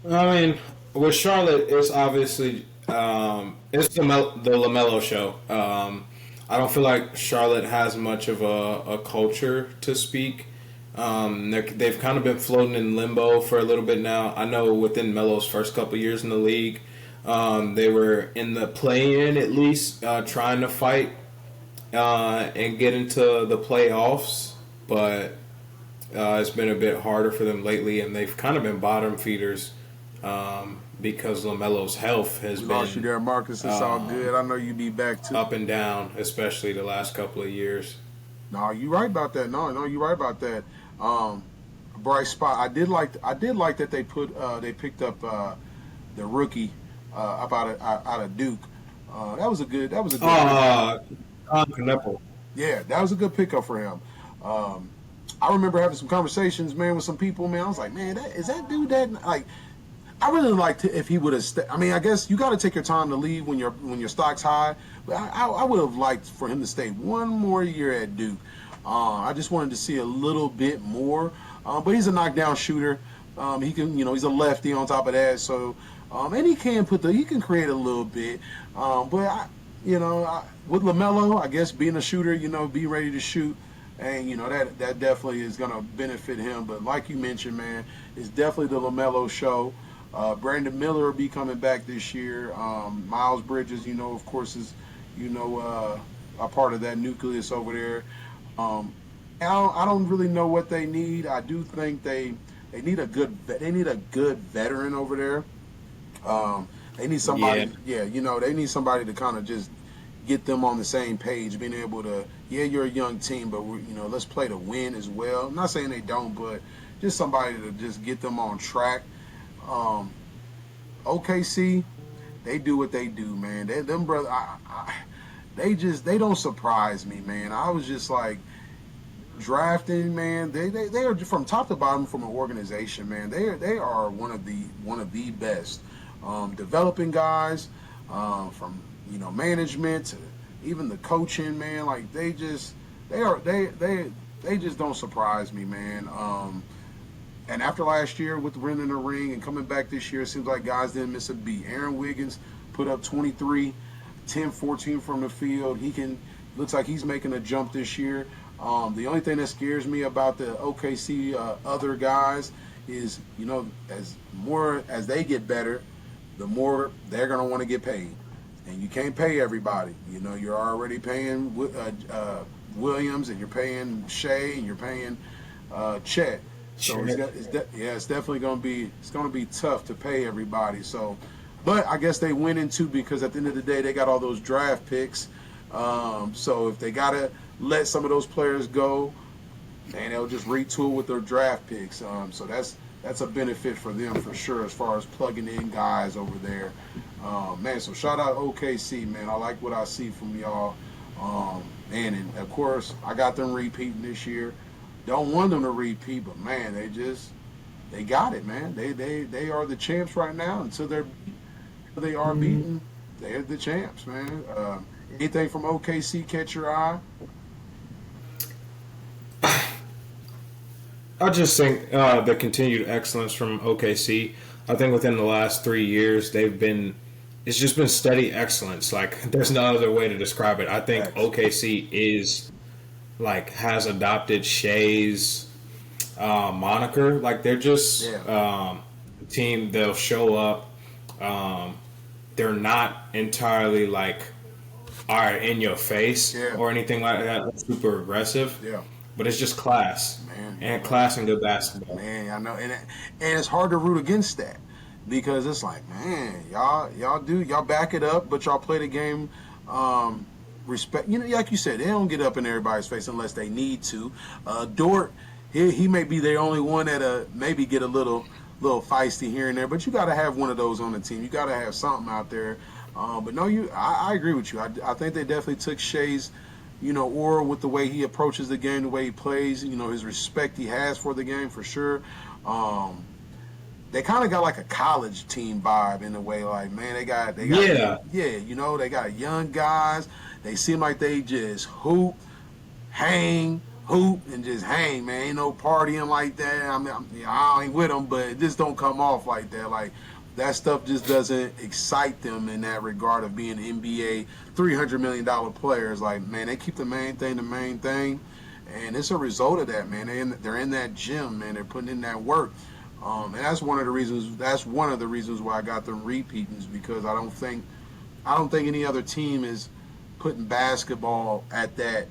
Speaker 2: I mean, with Charlotte, it's obviously it's the LaMelo show. I don't feel like Charlotte has much of a culture to speak. They've kind of been floating in limbo for a little bit now. I know within Melo's first couple years in the league, they were in the play-in at least, trying to fight and get into the playoffs, but it's been a bit harder for them lately, and they've kind of been bottom feeders because LaMelo's health has been...
Speaker 1: Lost you there, Marcus. It's all good. I know you'll be back, too.
Speaker 2: Up and down, especially the last couple of years.
Speaker 1: No, you right about that. No, you right about that. Um, Bright spot. I did like that they picked up the rookie up out of Duke. That was a good pick.
Speaker 2: Uh, Knuckle.
Speaker 1: Yeah, that was a good pickup for him. Um, I remember having some conversations, man, with some people. Man, I was like, man, is that dude that like? I really liked it if he would have. I mean, I guess you got to take your time to leave when your stock's high. But I would have liked for him to stay one more year at Duke. I just wanted to see a little bit more. But he's a knockdown shooter. He can, he's a lefty on top of that. So, and he can create a little bit. But with LaMelo, I guess being a shooter, be ready to shoot. And that definitely is gonna benefit him. But like you mentioned, man, it's definitely the LaMelo show. Brandon Miller will be coming back this year. Miles Bridges, of course, is a part of that nucleus over there. Um, I don't really know what they need. I do think they need a good veteran over there. They need
Speaker 2: Yeah.
Speaker 1: somebody, yeah, they need somebody to kind of just get them on the same page, being able to, yeah, you're a young team, but let's play to win as well. I'm not saying they don't, but just somebody to just get them on track. Um, OKC, they do what they do, man. Them brother, they don't surprise me, man. I was just like drafting, man. They are from top to bottom from an organization, man. They are one of the best developing guys from management to even the coaching, man. Like they just don't surprise me, man. And after last year with winning the ring and coming back this year, it seems like guys didn't miss a beat. Aaron Wiggins put up 23, 10, 14 from the field. Looks like he's making a jump this year. The only thing that scares me about the OKC other guys is, as they get better, the more they're going to want to get paid. And you can't pay everybody. You're already paying Williams, and you're paying Shea, and you're paying Chet. So
Speaker 2: Sure.
Speaker 1: it's definitely gonna be tough to pay everybody. So, but I guess they went into because at the end of the day they got all those draft picks. So if they gotta let some of those players go, man, they'll just retool with their draft picks. So that's a benefit for them for sure as far as plugging in guys over there. Man, so shout out OKC, man. I like what I see from y'all. And of course I got them repeating this year. Don't want them to repeat, but man, they got it, man. They are the champs right now. Until they are beaten, they're the champs, man. Anything from OKC catch your eye?
Speaker 2: I just think the continued excellence from OKC. I think within the last 3 years, it's just been steady excellence. Like, there's no other way to describe it. I think
Speaker 1: Facts.
Speaker 2: OKC has adopted Shea's moniker. Like, they're just
Speaker 1: Yeah,
Speaker 2: a team. They'll show up. They're not entirely like, all right, in your face
Speaker 1: yeah,
Speaker 2: or anything like that. Super aggressive,
Speaker 1: yeah,
Speaker 2: but it's just class
Speaker 1: man.
Speaker 2: and class and good basketball.
Speaker 1: Man, I know, and it's hard to root against that because it's like, man, y'all back it up, but y'all play the game. Respect, like you said, they don't get up in everybody's face unless they need to. Dort, he may be the only one that maybe get a little feisty here and there, but you got to have one of those on the team. You got to have something out there. But no, I agree with you. I think they definitely took Shea's, aura with the way he approaches the game, the way he plays, his respect he has for the game for sure. They kind of got like a college team vibe in a way. Like, man,
Speaker 2: Yeah.
Speaker 1: yeah, they got young guys. They seem like they just hoop, and just hang, man. Ain't no partying like that. I mean, I ain't with them, but it just don't come off like that. Like, that stuff just doesn't excite them in that regard of being NBA $300 million players. Like, man, they keep the main thing, and it's a result of that, man. They're in that gym, man. They're putting in that work. And that's one of the reasons. That's one of the reasons why I got them repeating is because I don't think any other team is putting basketball at that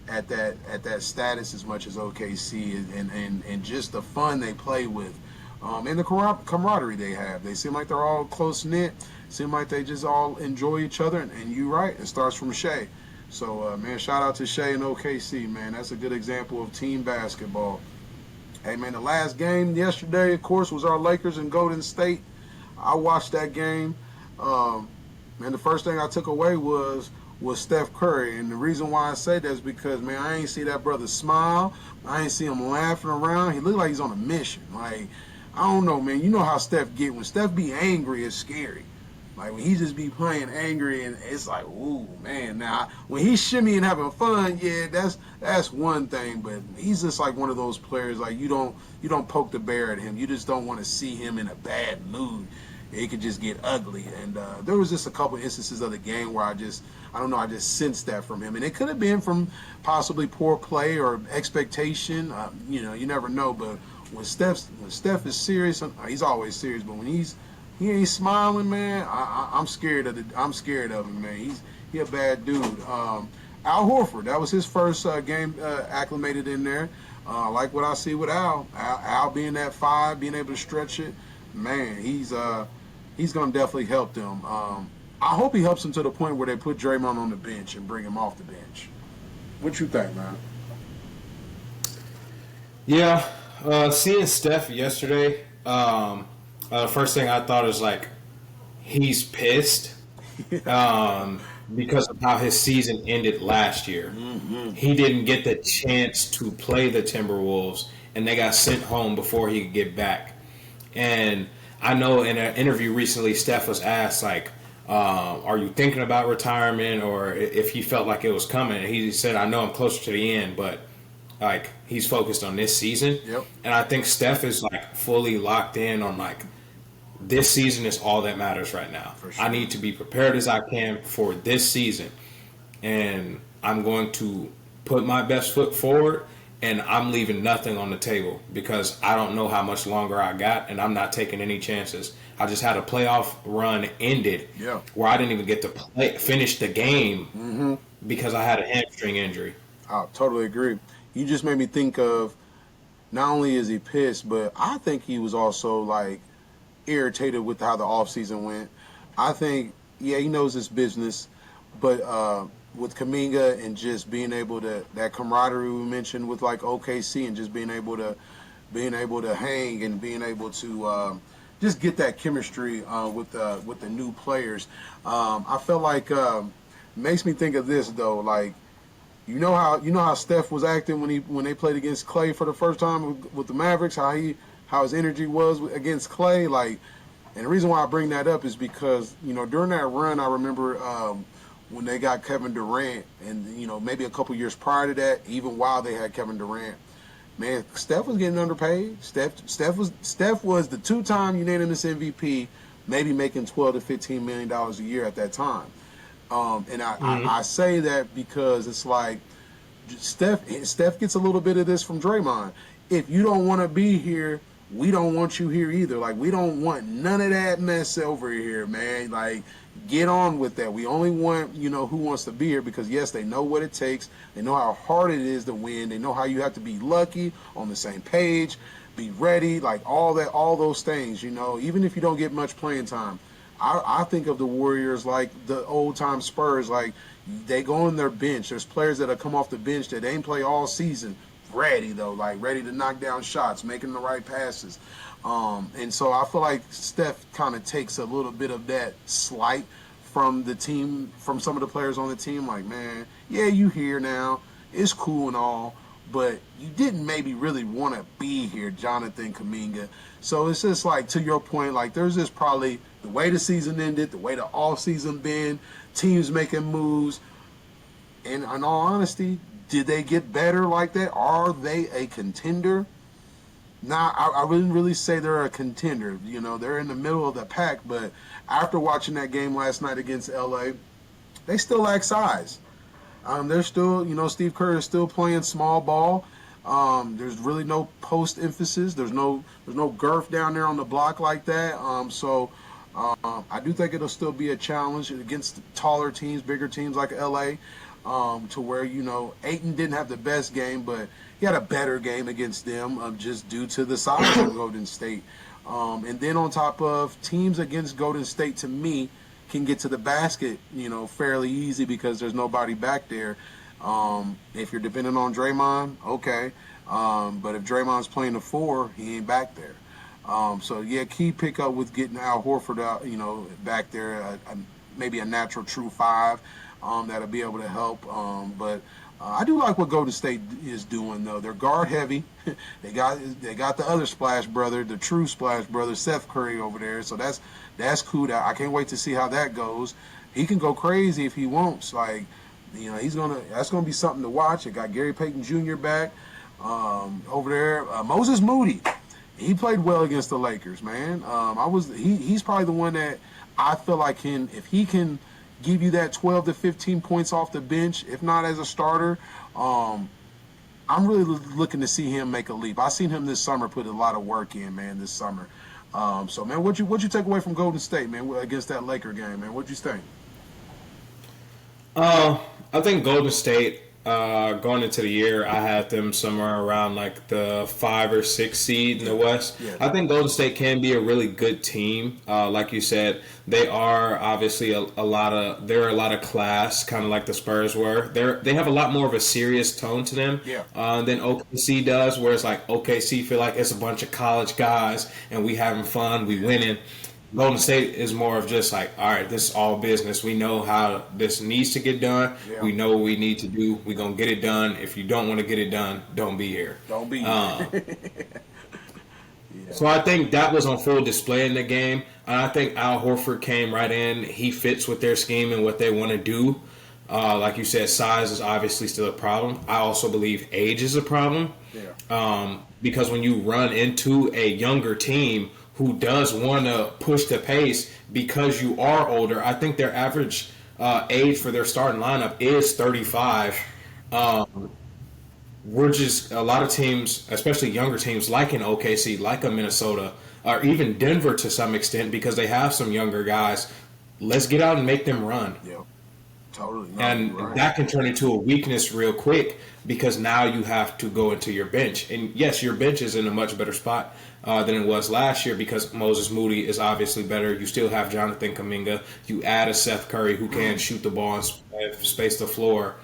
Speaker 1: status as much as OKC and just the fun they play with. And the camaraderie they have. They seem like they're all close knit. Seem like they just all enjoy each other. And you're right. It starts from Shea. So, man, shout out to Shea and OKC, man. That's a good example of team basketball. Hey, man, the last game yesterday, of course, was our Lakers and Golden State. I watched that game. Um, Man, the first thing I took away was Steph Curry, and the reason why I say that is because, man, I ain't see that brother smile. I ain't see him laughing around. He looked like he's on a mission. Like, I don't know, man. You know how Steph get. When Steph be angry, it's scary. Like, when he just be playing angry, and it's like, ooh, man. Now, when he's shimmying and having fun, yeah, that's one thing. But he's just like one of those players. Like, you don't poke the bear at him. You just don't want to see him in a bad mood. It could just get ugly. And there was just a couple instances of the game where I just sensed that from him. And it could have been from possibly poor play or expectation. You never know. But when Steph is serious, he's always serious. But when he ain't smiling, man, I'm scared of him, man. He a bad dude. Al Horford, that was his first game acclimated in there. Like what I see with Al. Al being that 5, being able to stretch it, man, he's gonna definitely help them. I hope he helps them to the point where they put Draymond on the bench and bring him off the bench. What you think, man?
Speaker 2: Yeah, seeing Steph yesterday, first thing I thought is like he's pissed because of how his season ended last year.
Speaker 1: Mm-hmm.
Speaker 2: He didn't get the chance to play the Timberwolves, and they got sent home before he could get back. And I know in an interview recently, Steph was asked, like, are you thinking about retirement, or if he felt like it was coming? And he said, I know I'm closer to the end, but, like, he's focused on this season.
Speaker 1: Yep.
Speaker 2: And I think Steph is, like, fully locked in on, like, this season is all that matters right now.
Speaker 1: For sure.
Speaker 2: I need to be prepared as I can for this season. And I'm going to put my best foot forward, and I'm leaving nothing on the table because I don't know how much longer I got, and I'm not taking any chances. I just had a playoff run ended where I didn't even get to finish the game because I had a hamstring injury.
Speaker 1: I totally agree. You just made me think of, not only is he pissed, but I think he was also, like, irritated with how the offseason went. I think, yeah, he knows his business, but with Kuminga and just being able to, that camaraderie we mentioned with, like, OKC, and just being able to hang and being able to just get that chemistry with the new players. I felt like makes me think of this though, like, you know how Steph was acting when they played against Clay for the first time with the Mavericks, how his energy was against Clay, like, and the reason why I bring that up is because, during that run, I remember when they got Kevin Durant, and maybe a couple years prior to that, even while they had Kevin Durant, man, Steph was getting underpaid. Steph was the 2-time unanimous MVP, maybe making $12 to $15 million a year at that time. And I say that because it's like Steph gets a little bit of this from Draymond. If you don't want to be here, we don't want you here either. Like, we don't want none of that mess over here, man. Like, get on with that. We only want, who wants to be here, because, yes, they know what it takes. They know how hard it is to win. They know how you have to be lucky, on the same page, be ready, like all those things, even if you don't get much playing time. I think of the Warriors like the old-time Spurs. Like, they go on their bench. There's players that have come off the bench that ain't play all season. Ready, though, like ready to knock down shots, making the right passes. And so I feel like Steph kind of takes a little bit of that slight from the team, from some of the players on the team. Like, man, yeah, you here now. It's cool and all, but you didn't maybe really want to be here, Jonathan Kuminga. So it's just like, to your point, like, there's just probably the way the season ended, the way the offseason been, teams making moves. And in all honesty, did they get better like that? Are they a contender? Nah, I wouldn't really say they're a contender. They're in the middle of the pack, but after watching that game last night against LA, they still lack size. They're still, Steve Kerr is still playing small ball. There's really no post emphasis. There's no girth down there on the block like that. So I do think it'll still be a challenge against taller teams, bigger teams like LA. To where, Ayton didn't have the best game, but he had a better game against them just due to the size of Golden State. And then on top of teams against Golden State, to me, can get to the basket, fairly easy because there's nobody back there. If you're depending on Draymond, okay. But if Draymond's playing the 4, he ain't back there. So yeah, key pickup with getting Al Horford out, back there, maybe a natural true 5, that'll be able to help. But I do like what Golden State is doing though. They're guard heavy. they got the other Splash brother, the true Splash brother, Seth Curry over there. So that's cool. I can't wait to see how that goes. He can go crazy if he wants. Like, that's gonna be something to watch. They got Gary Payton Jr. back over there. Moses Moody. He played well against the Lakers, man. He's probably the one that I feel like if he can give you that 12 to 15 points off the bench, if not as a starter, I'm really looking to see him make a leap. I seen him this summer put a lot of work in, man, this summer. So, man, what'd you take away from Golden State, man, against that Laker game, man? What'd you think?
Speaker 2: I think Golden State, going into the year, I had them somewhere around like the 5 or 6 seed in the West.
Speaker 1: Yeah.
Speaker 2: I think Golden State can be a really good team. Like you said, they are obviously they're a lot of class, kind of like the Spurs were. They have a lot more of a serious tone to them than OKC does, where it's like OKC feel like it's a bunch of college guys and we having fun, we winning. Golden State is more of just like, all right, this is all business. We know how this needs to get done. Yeah. We know what we need to do. We're going to get it done. If you don't want to get it done, don't be here.
Speaker 1: Don't be here.
Speaker 2: So I think that was on full display in the game. And I think Al Horford came right in. He fits with their scheme and what they want to do. Like you said, size is obviously still a problem. I also believe age is a problem. Yeah. Because when you run into a younger team who does want to push the pace because you are older, I think their average age for their starting lineup is 35. We're just, a lot of teams, especially younger teams like in OKC, like a Minnesota, or even Denver to some extent, because they have some younger guys. Let's get out and make them run.
Speaker 1: Yeah, totally. No,
Speaker 2: and
Speaker 1: right.
Speaker 2: That can turn into a weakness real quick because now you have to go into your bench. And yes, your bench is in a much better spot than it was last year because Moses Moody is obviously better. You still have Jonathan Kuminga. You add a Seth Curry who can shoot the ball and space the floor.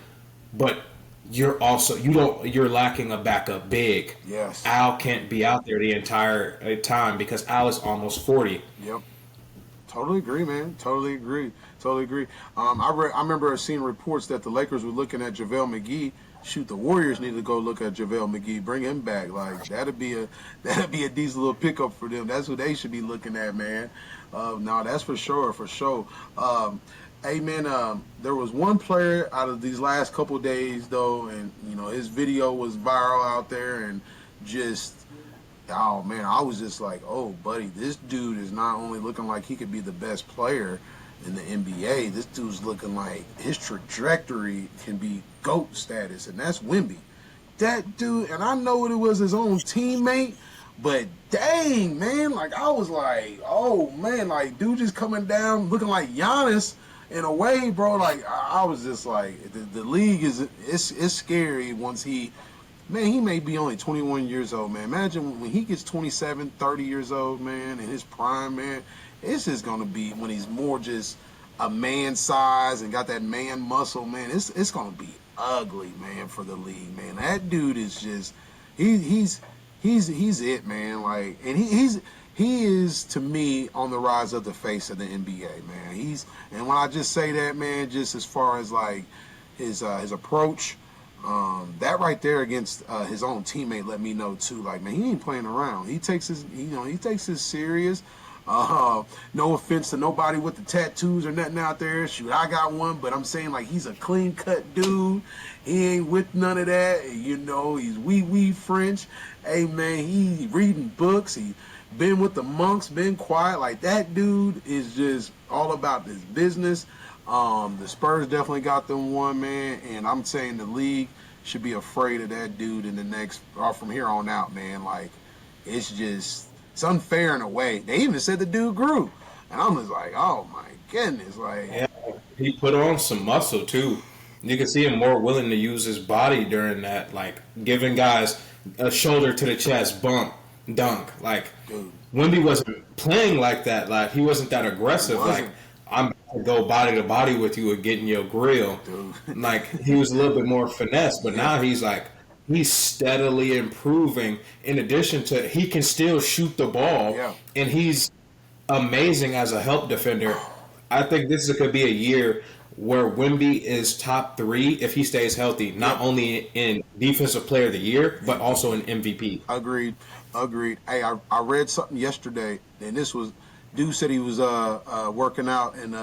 Speaker 2: But you're lacking a backup big.
Speaker 1: Yes.
Speaker 2: Al can't be out there the entire time because Al is almost 40.
Speaker 1: Yep. Totally agree, man. Totally agree. I remember seeing reports that the Lakers were looking at JaVale McGee. Shoot, the Warriors need to go look at JaVale McGee, bring him back. Like that'd be a decent little pickup for them. That's what they should be looking at, man. No, that's for sure. Hey, man, there was one player out of these last couple of days, though, and, his video was viral out there, and just, oh, man, I was just like, oh, buddy, this dude is not only looking like he could be the best player in the NBA, this dude's looking like his trajectory can be GOAT status, and that's Wemby. That dude, and I know it was his own teammate, but dang, man, like, I was like, oh, man, like, dude just coming down looking like Giannis in a way, bro. Like, I was just like, the league it's scary once he may be only 21 years old, man. Imagine when he gets 27, 30 years old, man, in his prime, man, it's just going to be when he's more just a man size and got that man muscle, man, it's going to be ugly, man, for the league, man. That dude is just, he's it, man. Like, and he is, to me, on the rise of the face of the NBA, man. And when I just say that, man, just as far as like his approach, that right there against his own teammate let me know too. Like, man, he ain't playing around. He takes his serious. No offense to nobody with the tattoos or nothing out there. Shoot, I got one, but I'm saying like he's a clean cut dude. He ain't with none of that. He's wee French. Hey, man, he reading books. He been with the monks, been quiet. Like, that dude is just all about this business. The Spurs definitely got them one, man, and I'm saying the league should be afraid of that dude in the next, or from here on out, man. Like, it's unfair in a way. They even said the dude grew, and I'm just like, oh my goodness, like.
Speaker 2: Yeah, he put on some muscle too. You can see him more willing to use his body during that, like giving guys a shoulder to the chest bump, dunk. Like, dude, Wemby wasn't playing like that. Like, he wasn't that aggressive. Like, I'm to go body to body with you and get in your grill.
Speaker 1: Dude.
Speaker 2: Like he was a little bit more finesse, but now he's steadily improving. In addition to he can still shoot the ball,
Speaker 1: Yeah.
Speaker 2: and he's amazing as a help defender. I think could be a year where Wemby is top 3 if he stays healthy, not only in Defensive Player of the Year, but also in MVP.
Speaker 1: Agreed. Hey, I read something yesterday, and this was dude said he was working out and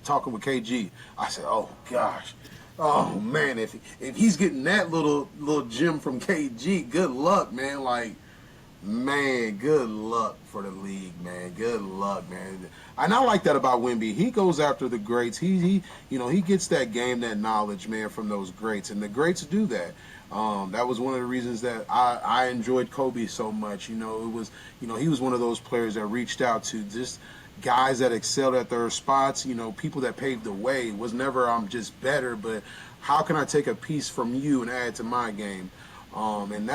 Speaker 1: talking with KG. I said, oh gosh, oh man, if he's getting that little gem from KG, good luck, man. Like, man, good luck for the league, man. Good luck, man. And I like that about Wemby. He goes after the greats. He gets that game, that knowledge, man, from those greats, and the greats do that. That was one of the reasons that I enjoyed Kobe so much. It was, he was one of those players that reached out to just guys that excelled at their spots, people that paved the way. It was never I'm just better, but how can I take a piece from you and add to my game? And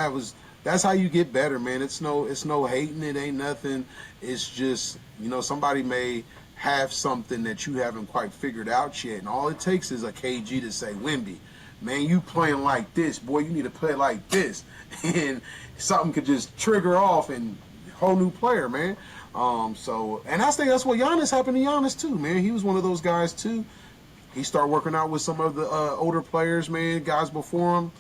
Speaker 1: that's how you get better, man. It's no hating, it ain't nothing. It's just, somebody may have something that you haven't quite figured out yet, and all it takes is a KG to say, Wemby, man, you playing like this, boy, you need to play like this. And something could just trigger off and whole new player, man. And I think that's what Giannis happened to Giannis too, man. He was one of those guys too. He started working out with some of the older players, man, guys before him.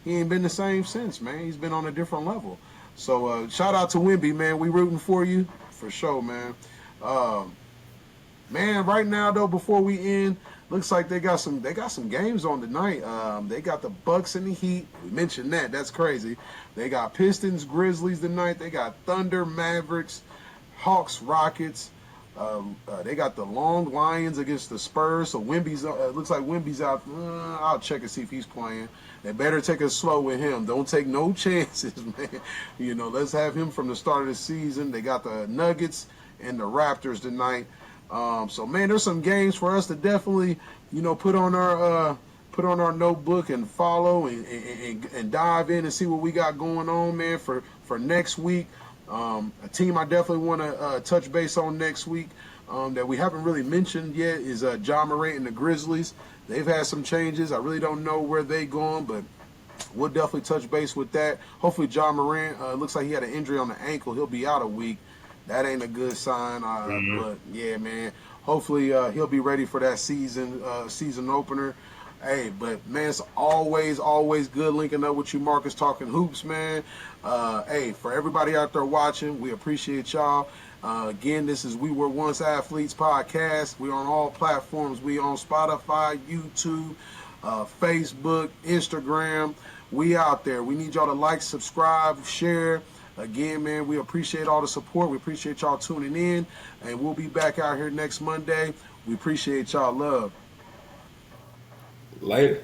Speaker 1: He ain't been the same since, man. He's been on a different level. So shout out to Wemby, man. We rooting for you for sure, man. Man, right now though, before we end, looks like they got some games on tonight. They got the Bucks and the Heat. We mentioned that. That's crazy. They got Pistons, Grizzlies tonight. They got Thunder, Mavericks, Hawks, Rockets. They got the Long Lions against the Spurs. So Wemby's looks like Wemby's out. I'll check and see if he's playing. They better take it slow with him. Don't take no chances, man. Let's have him from the start of the season. They got the Nuggets and the Raptors tonight. So man, there's some games for us to definitely, put on our notebook and follow and dive in and see what we got going on, man, for next week. A team I definitely want to touch base on next week that we haven't really mentioned yet is Ja Morant and the Grizzlies. They've had some changes. I really don't know where they going, but we'll definitely touch base with that. Hopefully Ja Morant, looks like he had an injury on the ankle. He'll be out a week. That ain't a good sign. But, yeah, man, hopefully he'll be ready for that season opener. Hey, but, man, it's always good linking up with you, Marcus, talking hoops, man. Hey, for everybody out there watching, we appreciate y'all. Again, this is We Were Once Athletes podcast. We're on all platforms. We on Spotify, YouTube, Facebook, Instagram. We out there. We need y'all to like, subscribe, share. Again, man, we appreciate all the support. We appreciate y'all tuning in. And we'll be back out here next Monday. We appreciate y'all. Love.
Speaker 2: Later.